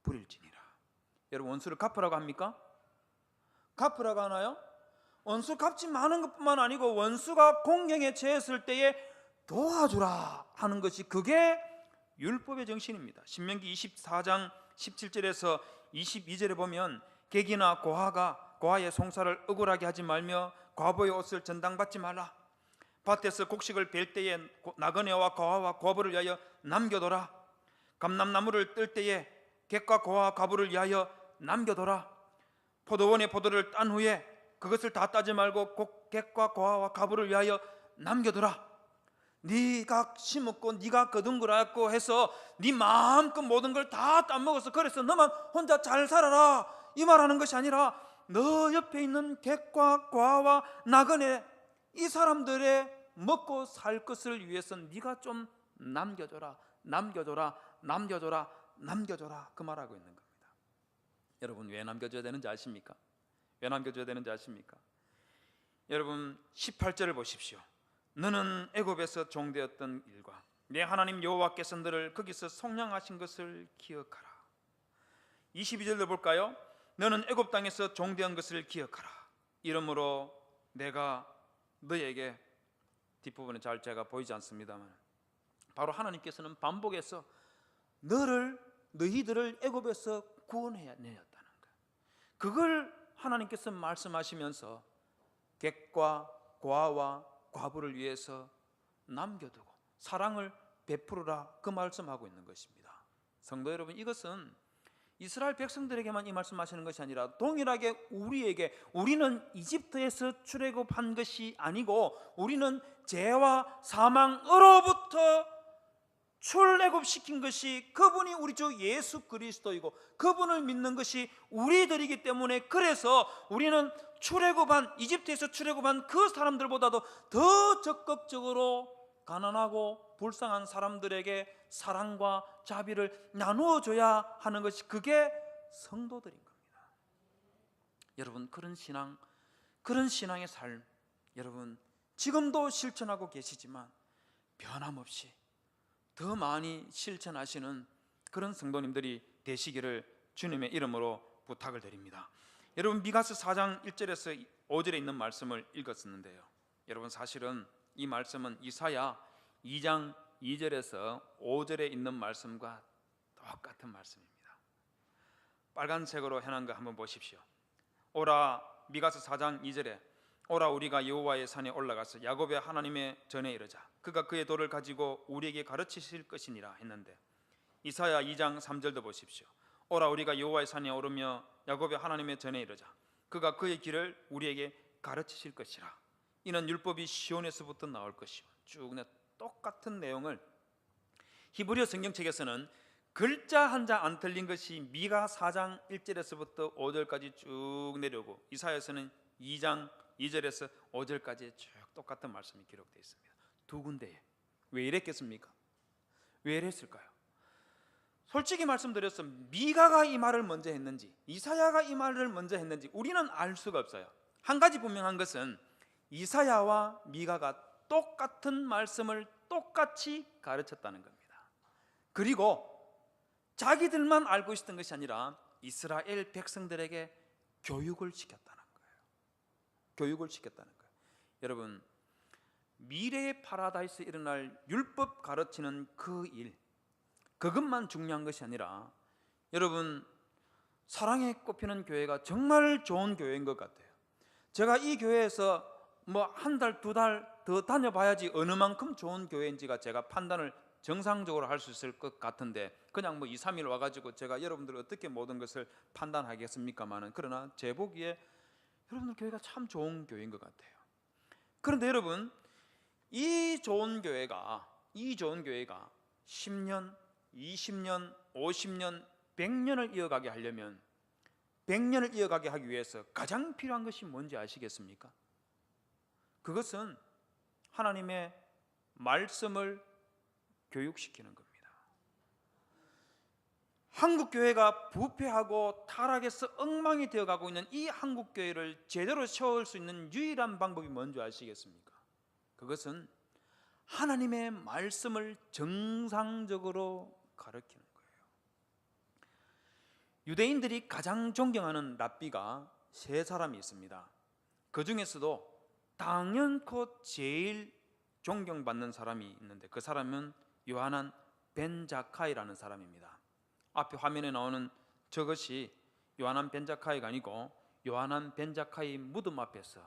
부릴지니라. 여러분 원수를 갚으라고 합니까? 갚으라고 하나요? 원수 갚지 마는 것뿐만 아니고 원수가 공경에 처했을 때에 도와주라 하는 것이 그게 율법의 정신입니다. 신명기 24장 17절에서 22절에 보면 객이나 고아의 송사를 억울하게 하지 말며 과부의 옷을 전당받지 말라. 밭에서 곡식을 벨 때에 나그네와 고아와 과부를 위하여 남겨둬라. 감람나무를 뜰 때에 객과 고아와 과부를 위하여 남겨둬라. 포도원의 포도를 딴 후에 그것을 다 따지 말고 객과 고아와 과부를 위하여 남겨둬라. 네가 심었고 네가 거둔 거라고 해서 네 마음껏 모든 걸 다 따먹어서 그래서 너만 혼자 잘 살아라 이 말하는 것이 아니라 너 옆에 있는 객과 고아와 나그네 이 사람들의 먹고 살 것을 위해서 네가 좀 남겨줘라 그 말하고 있는 겁니다. 여러분 왜 남겨줘야 되는지 아십니까? 왜 남겨줘야 되는지 아십니까? 여러분 18절을 보십시오. 너는 애굽에서 종되었던 일과 내 하나님 여호와께서 너를 거기서 속량하신 것을 기억하라. 22절로 볼까요? 너는 애굽 땅에서 종되은 것을 기억하라. 이러므로 내가 너에게, 뒷부분에 잘 제가 보이지 않습니다만 바로 하나님께서는 반복해서 너희들을 애굽에서 구원해 내었다는 거예요. 그걸 하나님께서 말씀하시면서 객과 고아와 과부를 위해서 남겨두고 사랑을 베풀어라, 그 말씀하고 있는 것입니다. 성도 여러분, 이것은 이스라엘 백성들에게만 이 말씀하시는 것이 아니라 동일하게 우리에게, 우리는 이집트에서 출애굽한 것이 아니고 우리는 죄와 사망으로부터 출애굽시킨 것이 그분이 우리 주 예수 그리스도이고 그분을 믿는 것이 우리들이기 때문에, 그래서 우리는 이집트에서 출애굽한 그 사람들보다도 더 적극적으로 가난하고 불쌍한 사람들에게 사랑과 자비를 나누어줘야 하는 것이, 그게 성도들인 겁니다. 여러분, 그런 신앙의 삶, 여러분 지금도 실천하고 계시지만 변함없이 더 많이 실천하시는 그런 성도님들이 되시기를 주님의 이름으로 부탁을 드립니다. 여러분, 미가서 4장 1절에서 5절에 있는 말씀을 읽었었는데요, 여러분 사실은 이 말씀은 이사야 2장 2절에서 5절에 있는 말씀과 똑같은 말씀입니다. 빨간색으로 해놓은 거 한번 보십시오. 오라, 미가서 4장 2절에 오라, 우리가 여호와의 산에 올라가서 야곱의 하나님의 전에 이르자. 그가 그의 도를 가지고 우리에게 가르치실 것이니라 했는데, 이사야 2장 3절도 보십시오. 오라, 우리가 여호와의 산에 오르며 야곱의 하나님의 전에 이르자. 그가 그의 길을 우리에게 가르치실 것이라. 이는 율법이 시온에서부터 나올 것이요. 쭉 똑같은 내용을 히브리어 성경책에서는 글자 한 자 안 틀린 것이 미가 4장 1절에서부터 5절까지 쭉 내려오고, 이사야서는 2장 2절에서 5절까지 쭉 똑같은 말씀이 기록되어 있습니다. 두 군데에. 왜 이랬겠습니까? 왜 이랬을까요? 솔직히 말씀드려서 미가가 이 말을 먼저 했는지 이사야가 이 말을 먼저 했는지 우리는 알 수가 없어요. 한 가지 분명한 것은 이사야와 미가가 똑같은 말씀을 똑같이 가르쳤다는 겁니다. 그리고 자기들만 알고 있었던 것이 아니라 이스라엘 백성들에게 교육을 시켰다는 거예요. 교육을 시켰다는 거예요. 여러분, 미래의 파라다이스에 일어날 율법 가르치는 그 일, 그것만 중요한 것이 아니라, 여러분 사랑에 꼽히는 교회가 정말 좋은 교회인 것 같아요. 제가 이 교회에서 한 달, 두 달 더 다녀봐야지 어느 만큼 좋은 교회인지가 제가 판단을 정상적으로 할 수 있을 것 같은데, 그냥 2, 3일 와가지고 제가 여러분들 어떻게 모든 것을 판단하겠습니까마는, 그러나 제 보기에 여러분들 교회가 참 좋은 교회인 것 같아요. 그런데 여러분, 이 좋은 교회가 10년, 20년, 50년, 100년을 이어가게 하려면, 100년을 이어가게 하기 위해서 가장 필요한 것이 뭔지 아시겠습니까? 그것은 하나님의 말씀을 교육시키는 겁니다. 한국교회가 부패하고 타락해서 엉망이 되어가고 있는 이 한국교회를 제대로 세울 수 있는 유일한 방법이 뭔지 아시겠습니까? 그것은 하나님의 말씀을 정상적으로 가르치는 거예요. 유대인들이 가장 존경하는 랍비가 3사람이 있습니다. 그 중에서도 당연코 제일 존경받는 사람이 있는데, 그 사람은 요하난 벤 자카이라는 사람입니다. 앞에 화면에 나오는 저것이 요하난 벤 자카이가 아니고 요하난 벤 자카이 무덤 앞에서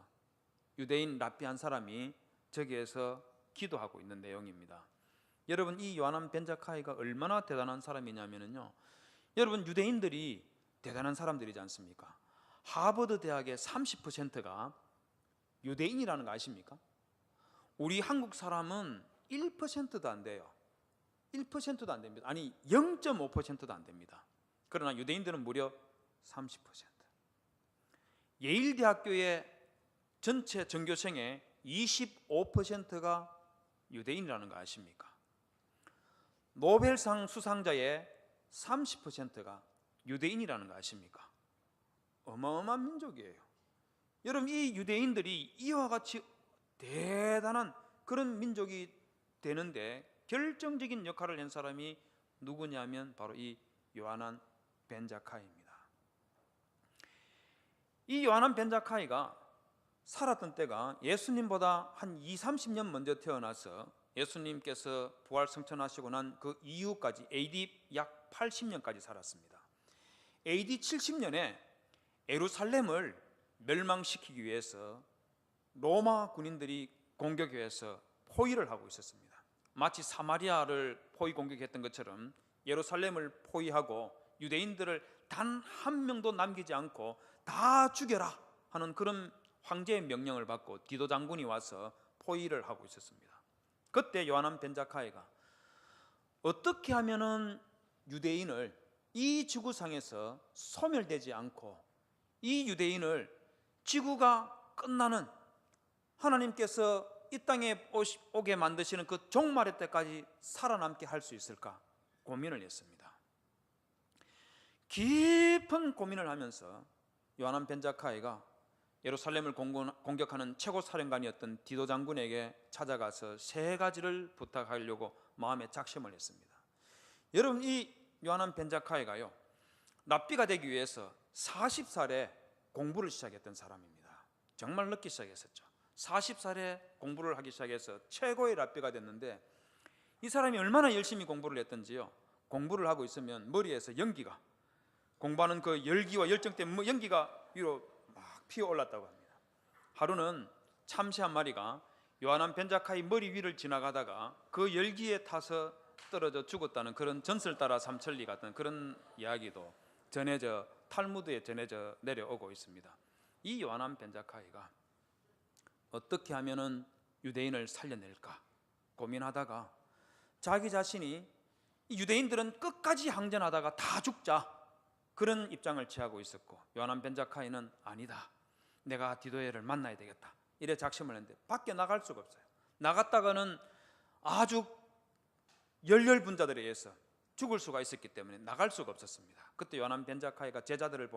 유대인 랍비 한 사람이 저기에서 기도하고 있는 내용입니다. 여러분, 이 요하난 벤 자카이가 얼마나 대단한 사람이냐면요, 여러분 유대인들이 대단한 사람들이지 않습니까? 하버드 대학의 30%가 유대인이라는 거 아십니까? 우리 한국 사람은 1%도 안 돼요. 1%도 안 됩니다. 아니 0.5%도 안 됩니다. 그러나 유대인들은 무려 30%. 예일대학교의 전체 전교생의 25%가 유대인이라는 거 아십니까? 노벨상 수상자의 30%가 유대인이라는 거 아십니까? 어마어마한 민족이에요. 여러분, 이 유대인들이 이와 같이 대단한 그런 민족이 되는데 결정적인 역할을 한 사람이 누구냐면 바로 이 요하난 벤자카이입니다. 이 요하난 벤자카이가 살았던 때가 예수님보다 한 20-30년 먼저 태어나서 예수님께서 부활 승천하시고 난 그 이후까지 AD 약 80년까지 살았습니다. AD 70년에 예루살렘을 멸망시키기 위해서 로마 군인들이 공격해서 포위를 하고 있었습니다. 마치 사마리아를 포위 공격했던 것처럼 예루살렘을 포위하고 유대인들을 단 한 명도 남기지 않고 다 죽여라 하는 그런 황제의 명령을 받고 디도 장군이 와서 포위를 하고 있었습니다. 그때 요하난 벤자카이가 어떻게 하면은 유대인을 이 지구상에서 소멸되지 않고 이 유대인을 지구가 끝나는 하나님께서 이 땅에 오게 만드시는 그 종말의 때까지 살아남게 할 수 있을까 고민을 했습니다. 깊은 고민을 하면서 요하난 벤자카이가 예루살렘을 공격하는 최고 사령관이었던 디도 장군에게 찾아가서 3가지를 부탁하려고 마음에 작심을 했습니다. 여러분, 이 요하난 벤자카이가요, 랍비가 되기 위해서 40살에 공부를 시작했던 사람입니다. 정말 늦게 시작했었죠. 40살에 공부를 하기 시작해서 최고의 랍비가 됐는데, 이 사람이 얼마나 열심히 공부를 했던지요, 공부를 하고 있으면 머리에서 연기가, 공부하는 그 열기와 열정 때문에 연기가 위로 막 피어올랐다고 합니다. 하루는 참새 한 마리가 요하난 벤자카이 머리 위를 지나가다가 그 열기에 타서 떨어져 죽었다는 그런 전설 따라 삼천리 같은 그런 이야기도 전해져 탈무드에 전해져 내려오고 있습니다. 이 요하난 벤자카이가 어떻게 하면은 유대인을 살려낼까 고민하다가 자기 자신이 유대인들은 끝까지 항전하다가 다 죽자 그런 입장을 취하고 있었고, 요하난 벤자카이는 아니다, 내가 디도에를 만나야 되겠다 이래 작심을 했는데 밖에 나갈 수가 없어요. 나갔다가는 아주 열렬분자들에 의해서 죽을 수가 있었기 때문에 나갈 수가 없었습니다. 그때 요하난 벤자카이가 제자들을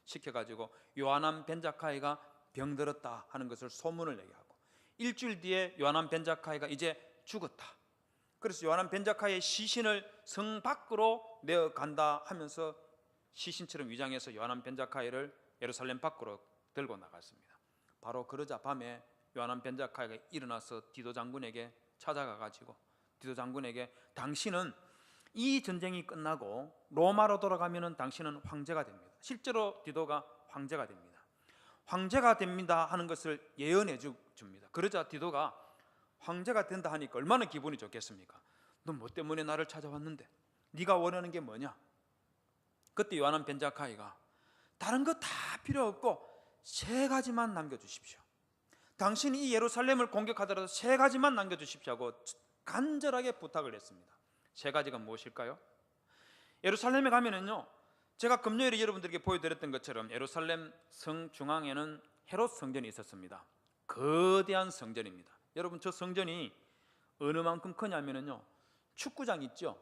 시켜가지고 요하난 벤자카이가 병들었다 하는 것을 소문을 내게 하고, 일주일 뒤에 요하난 벤자카이가 이제 죽었다, 그래서 요하난 벤자카이의 시신을 성 밖으로 내어간다 하면서 시신처럼 위장해서 요하난 벤자카이를 예루살렘 밖으로 들고 나갔습니다. 바로 그러자 밤에 요하난 벤자카이가 일어나서 디도 장군에게 찾아가가지고 디도 장군에게 당신은 이 전쟁이 끝나고 로마로 돌아가면 당신은 황제가 됩니다. 실제로 디도가 황제가 됩니다. 황제가 됩니다 하는 것을 예언해 줍니다. 그러자 디도가 황제가 된다 하니까 얼마나 기분이 좋겠습니까? 너 뭐 때문에 나를 찾아왔는데? 네가 원하는 게 뭐냐? 그때 요하난 벤자카이가 다른 거 다 필요 없고 3가지만 남겨주십시오. 당신이 이 예루살렘을 공격하더라도 3가지만 남겨주십시오 하고 간절하게 부탁을 했습니다. 3가지가 무엇일까요? 예루살렘에 가면은요, 제가 금요일에 여러분들에게 보여드렸던 것처럼 예루살렘 성 중앙에는 헤롯 성전이 있었습니다. 거대한 성전입니다. 여러분, 저 성전이 어느 만큼 크냐면요, 축구장 있죠?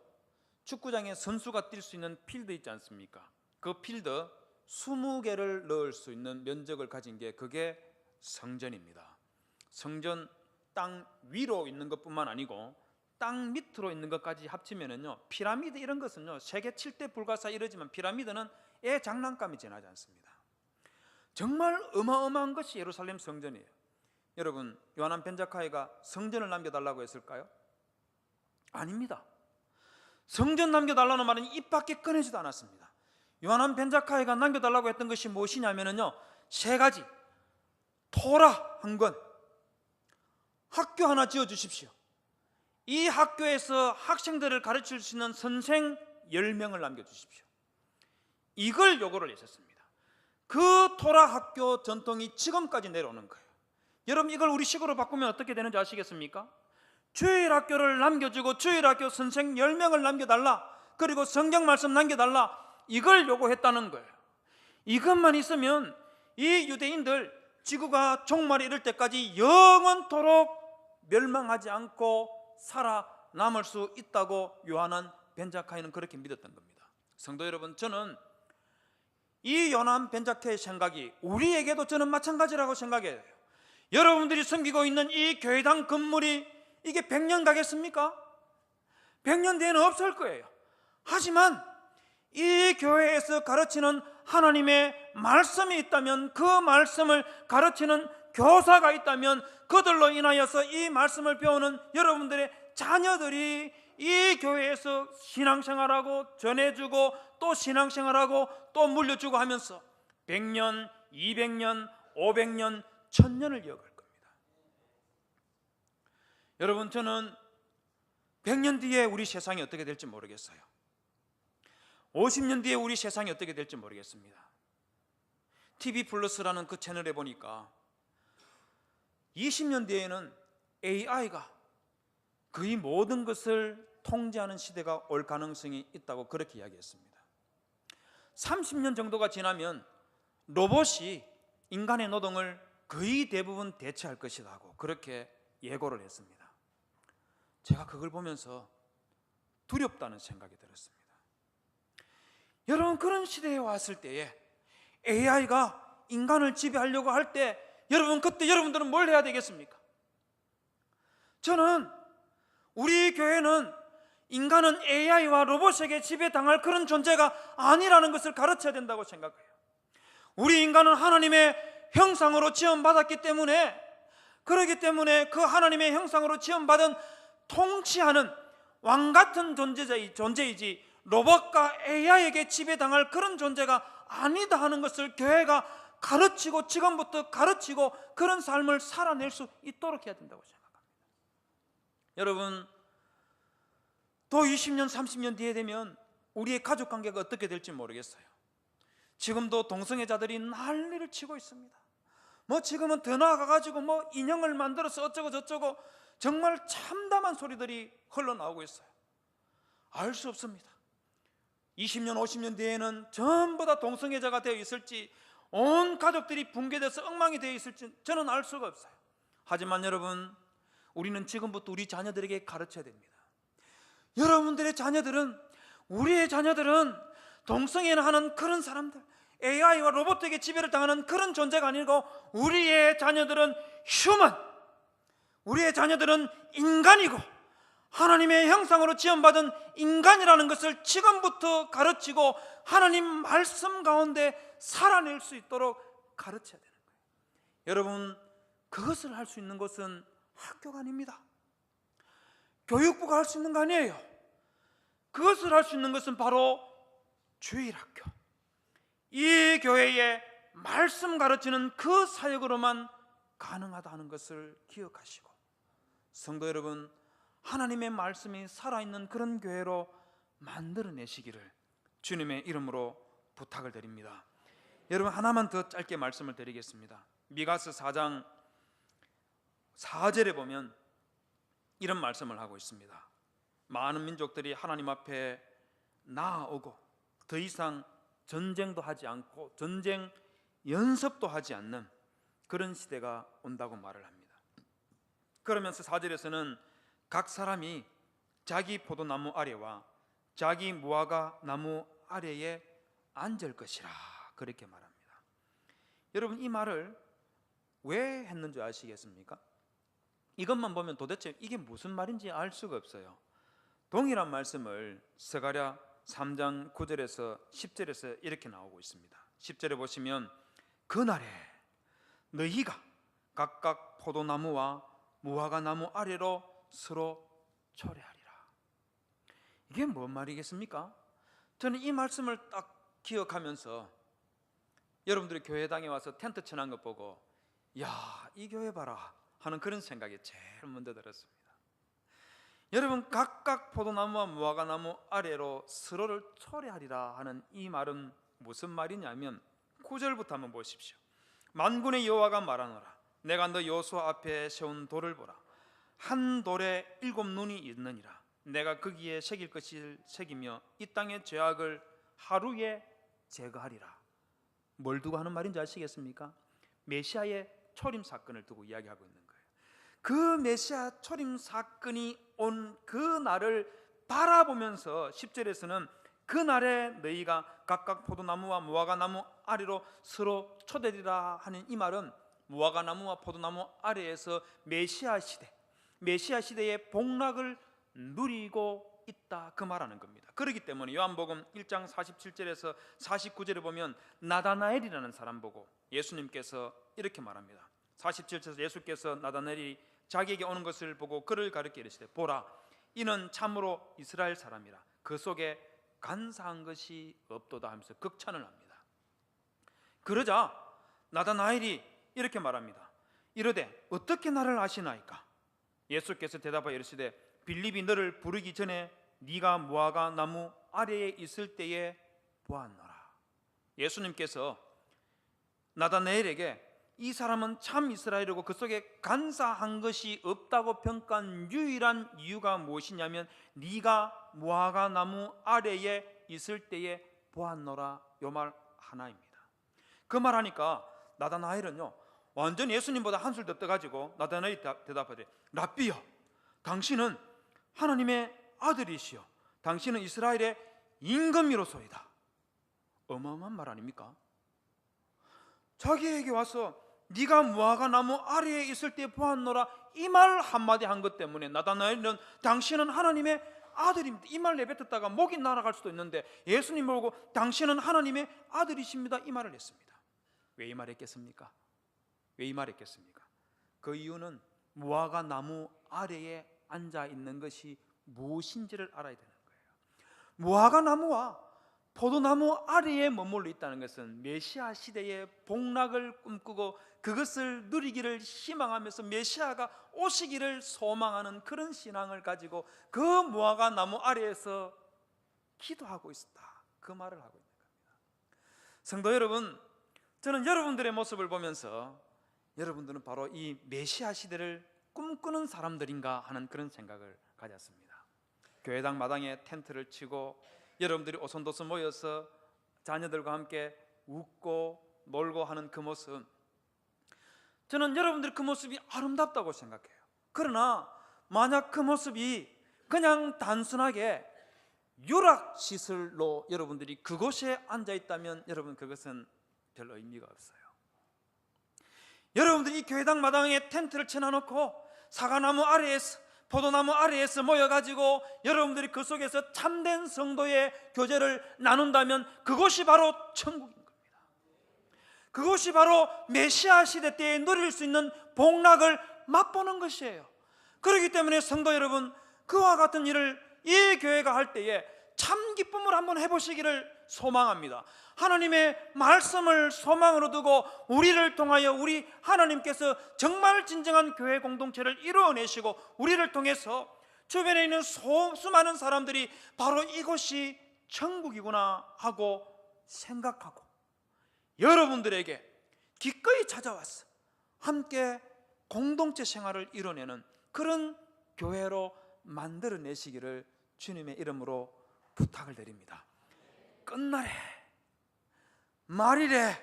축구장에 선수가 뛸 수 있는 필드 있지 않습니까? 그 필드 20개를 넣을 수 있는 면적을 가진 게 그게 성전입니다. 성전 땅 위로 있는 것뿐만 아니고 땅 밑으로 있는 것까지 합치면은요, 피라미드 이런 것은요 세계 7대 불가사 이러지만 피라미드는 애 장난감이 지나지 않습니다. 정말 어마어마한 것이 예루살렘 성전이에요. 여러분, 요하난 벤자카이가 성전을 남겨달라고 했을까요? 아닙니다. 성전 남겨달라는 말은 입 밖에 꺼내지도 않았습니다. 요하난 벤자카이가 남겨달라고 했던 것이 무엇이냐면요, 3가지. 토라 한 권, 학교 하나 지어주십시오. 이 학교에서 학생들을 가르칠 수 있는 선생 10명을 남겨주십시오. 이걸 요구를 했었습니다. 그 토라 학교 전통이 지금까지 내려오는 거예요. 여러분, 이걸 우리 식으로 바꾸면 어떻게 되는지 아시겠습니까? 주일 학교를 남겨주고 주일 학교 선생 10명을 남겨달라, 그리고 성경 말씀 남겨달라, 이걸 요구했다는 거예요. 이것만 있으면 이 유대인들 지구가 종말이 이를 때까지 영원토록 멸망하지 않고 살아남을 수 있다고 요하난 벤자카이는 그렇게 믿었던 겁니다. 성도 여러분, 저는 이 요하난 벤자카이의 생각이 우리에게도 저는 마찬가지라고 생각해요. 여러분들이 섬기고 있는 이 교회당 건물이 이게 100년 가겠습니까? 100년 뒤에는 없을 거예요. 하지만 이 교회에서 가르치는 하나님의 말씀이 있다면, 그 말씀을 가르치는 교사가 있다면, 그들로 인하여서 이 말씀을 배우는 여러분들의 자녀들이 이 교회에서 신앙생활하고 전해주고 또 신앙생활하고 또 물려주고 하면서 100년, 200년, 500년, 1000년을 이어갈 겁니다. 여러분, 저는 100년 뒤에 우리 세상이 어떻게 될지 모르겠어요. 50년 뒤에 우리 세상이 어떻게 될지 모르겠습니다. TV 플러스라는 그 채널에 보니까 20년 뒤에는 AI가 거의 모든 것을 통제하는 시대가 올 가능성이 있다고 그렇게 이야기했습니다. 30년 정도가 지나면 로봇이 인간의 노동을 거의 대부분 대체할 것이라고 그렇게 예고를 했습니다. 제가 그걸 보면서 두렵다는 생각이 들었습니다. 여러분, 그런 시대에 왔을 때에 AI가 인간을 지배하려고 할 때 여러분, 그때 여러분들은 뭘 해야 되겠습니까? 저는 우리 교회는 인간은 AI와 로봇에게 지배당할 그런 존재가 아니라는 것을 가르쳐야 된다고 생각해요. 우리 인간은 하나님의 형상으로 지음받았기 때문에, 그렇기 때문에 그 하나님의 형상으로 지음받은 통치하는 왕 같은 존재이지 로봇과 AI에게 지배당할 그런 존재가 아니다 하는 것을 교회가 가르치고 지금부터 가르치고 그런 삶을 살아낼 수 있도록 해야 된다고 생각합니다. 여러분, 또 20년, 30년 뒤에 되면 우리의 가족관계가 어떻게 될지 모르겠어요. 지금도 동성애자들이 난리를 치고 있습니다. 지금은 더 나아가가지고 인형을 만들어서 어쩌고 저쩌고 정말 참담한 소리들이 흘러나오고 있어요. 알 수 없습니다. 20년, 50년 뒤에는 전부 다 동성애자가 되어 있을지, 온 가족들이 붕괴돼서 엉망이 되어 있을지 저는 알 수가 없어요. 하지만 여러분, 우리는 지금부터 우리 자녀들에게 가르쳐야 됩니다. 여러분들의 자녀들은, 우리의 자녀들은 동성애를 하는 그런 사람들, AI와 로봇에게 지배를 당하는 그런 존재가 아니고 우리의 자녀들은 휴먼, 우리의 자녀들은 인간이고 하나님의 형상으로 지음받은 인간이라는 것을 지금부터 가르치고 하나님 말씀 가운데 살아낼 수 있도록 가르쳐야 되는 거예요. 여러분, 그것을 할 수 있는 것은 학교가 아닙니다. 교육부가 할 수 있는 거 아니에요. 그것을 할 수 있는 것은 바로 주일학교, 이 교회에 말씀 가르치는 그 사역으로만 가능하다 하는 것을 기억하시고, 성도 여러분, 하나님의 말씀이 살아있는 그런 교회로 만들어내시기를 주님의 이름으로 부탁을 드립니다. 여러분, 하나만 더 짧게 말씀을 드리겠습니다. 미가서 4장 4절에 보면 이런 말씀을 하고 있습니다. 많은 민족들이 하나님 앞에 나아오고 더 이상 전쟁도 하지 않고 전쟁 연습도 하지 않는 그런 시대가 온다고 말을 합니다. 그러면서 4절에서는 각 사람이 자기 포도나무 아래와 자기 무화과 나무 아래에 앉을 것이라 그렇게 말합니다. 여러분, 이 말을 왜 했는지 아시겠습니까? 이것만 보면 도대체 이게 무슨 말인지 알 수가 없어요. 동일한 말씀을 스가랴 3장 9절에서 10절에서 이렇게 나오고 있습니다. 10절에 보시면 그날에 너희가 각각 포도나무와 무화과 나무 아래로 서로 초래하리라. 이게 뭔 말이겠습니까? 저는 이 말씀을 딱 기억하면서 여러분들이 교회당에 와서 텐트 쳐놓은 것 보고 야, 이 교회 봐라 하는 그런 생각이 제일 먼저 들었습니다. 여러분, 각각 포도나무와 무화과나무 아래로 서로를 초래하리라 하는 이 말은 무슨 말이냐면 9절부터 한번 보십시오. 만군의 여호와가 말하노라. 내가 너 여호수아 앞에 세운 돌을 보라. 한 돌에 7 눈이 있느니라. 내가 거기에 새길 것을 새기며 이 땅의 죄악을 하루에 제거하리라. 뭘 두고 하는 말인지 아시겠습니까? 메시아의 초림 사건을 두고 이야기하고 있는 거예요. 그 메시아 초림 사건이 온 그 날을 바라보면서 10절에서는 그 날에 너희가 각각 포도나무와 무화과나무 아래로 서로 초대리라 하는 이 말은 무화과나무와 포도나무 아래에서 메시아 시대의 복락을 누리고 이 있다, 그 말하는 겁니다. 그렇기 때문에 요한복음 1장 47절에서 49절에 보면 나다나엘이라는 사람 보고 예수님께서 이렇게 말합니다. 47절에서 예수께서 나다나엘이 자기에게 오는 것을 보고 그를 가리켜 이르시되 보라, 이는 참으로 이스라엘 사람이라, 그 속에 간사한 것이 없도다 하면서 극찬을 합니다. 그러자 나다나엘이 이렇게 말합니다. 이르되 어떻게 나를 아시나이까? 예수께서 대답하여 이르시되 빌립이 너를 부르기 전에 네가 무화과 나무 아래에 있을 때에 보았노라. 예수님께서 나다나엘에게 이 사람은 참 이스라엘이고 그 속에 간사한 것이 없다고 평가한 유일한 이유가 무엇이냐면 네가 무화과 나무 아래에 있을 때에 보았노라, 요 말 하나입니다. 그 말하니까 나다나엘은요 완전 예수님보다 한술 더 떠가지고 나다나엘이 대답하되 랍비여, 당신은 하나님의 아들이시여 당신은 이스라엘의 임금이로소이다. 어마어마한 말 아닙니까? 자기에게 와서 네가 무화과 나무 아래에 있을 때 보았노라, 이 말 한마디 한 것 때문에 나다나엘은 당신은 하나님의 아들입니다, 이 말 내뱉었다가 목이 날아갈 수도 있는데 예수님 보고 당신은 하나님의 아들이십니다, 이 말을 했습니다. 왜 이 말 했겠습니까? 왜 이 말 했겠습니까? 그 이유는 무화과 나무 아래에 앉아 있는 것이 무엇인지를 알아야 되는 거예요. 무화과 나무와 포도나무 아래에 머물러 있다는 것은 메시아 시대의 복락을 꿈꾸고 그것을 누리기를 희망하면서 메시아가 오시기를 소망하는 그런 신앙을 가지고 그 무화과 나무 아래에서 기도하고 있었다, 그 말을 하고 있는 겁니다. 성도 여러분, 저는 여러분들의 모습을 보면서 여러분들은 바로 이 메시아 시대를 꿈꾸는 사람들인가 하는 그런 생각을 가졌습니다. 교회당 마당에 텐트를 치고 여러분들이 오손도손 모여서 자녀들과 함께 웃고 놀고 하는 그 모습, 저는 여러분들의 그 모습이 아름답다고 생각해요. 그러나 만약 그 모습이 그냥 단순하게 유락시설로 여러분들이 그곳에 앉아있다면 여러분 그것은 별 의미가 없어요. 여러분들이 교회당 마당에 텐트를 쳐놔놓고 사과나무 아래에서 포도나무 아래에서 모여가지고 여러분들이 그 속에서 참된 성도의 교제를 나눈다면 그곳이 바로 천국인 겁니다. 그것이 바로 메시아 시대 때에 누릴 수 있는 복락을 맛보는 것이에요. 그렇기 때문에 성도 여러분, 그와 같은 일을 이 교회가 할 때에 참 기쁨을 한번 해보시기를 소망합니다. 하나님의 말씀을 소망으로 두고 우리를 통하여 우리 하나님께서 정말 진정한 교회 공동체를 이루어내시고 우리를 통해서 주변에 있는 수많은 사람들이 바로 이곳이 천국이구나 하고 생각하고 여러분들에게 기꺼이 찾아와서 함께 공동체 생활을 이뤄내는 그런 교회로 만들어내시기를 주님의 이름으로 부탁을 드립니다. 끝날에 말일에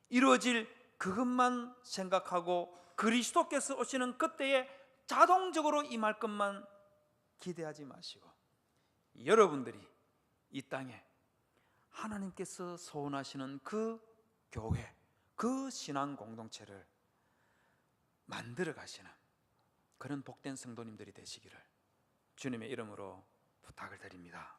이루어질 그것만 생각하고 그리스도께서 오시는 그때에 자동적으로 임할 것만 기대하지 마시고 여러분들이 이 땅에 하나님께서 소원하시는 그 교회, 그 신앙 공동체를 만들어 가시는 그런 복된 성도님들이 되시기를 주님의 이름으로 부탁을 드립니다.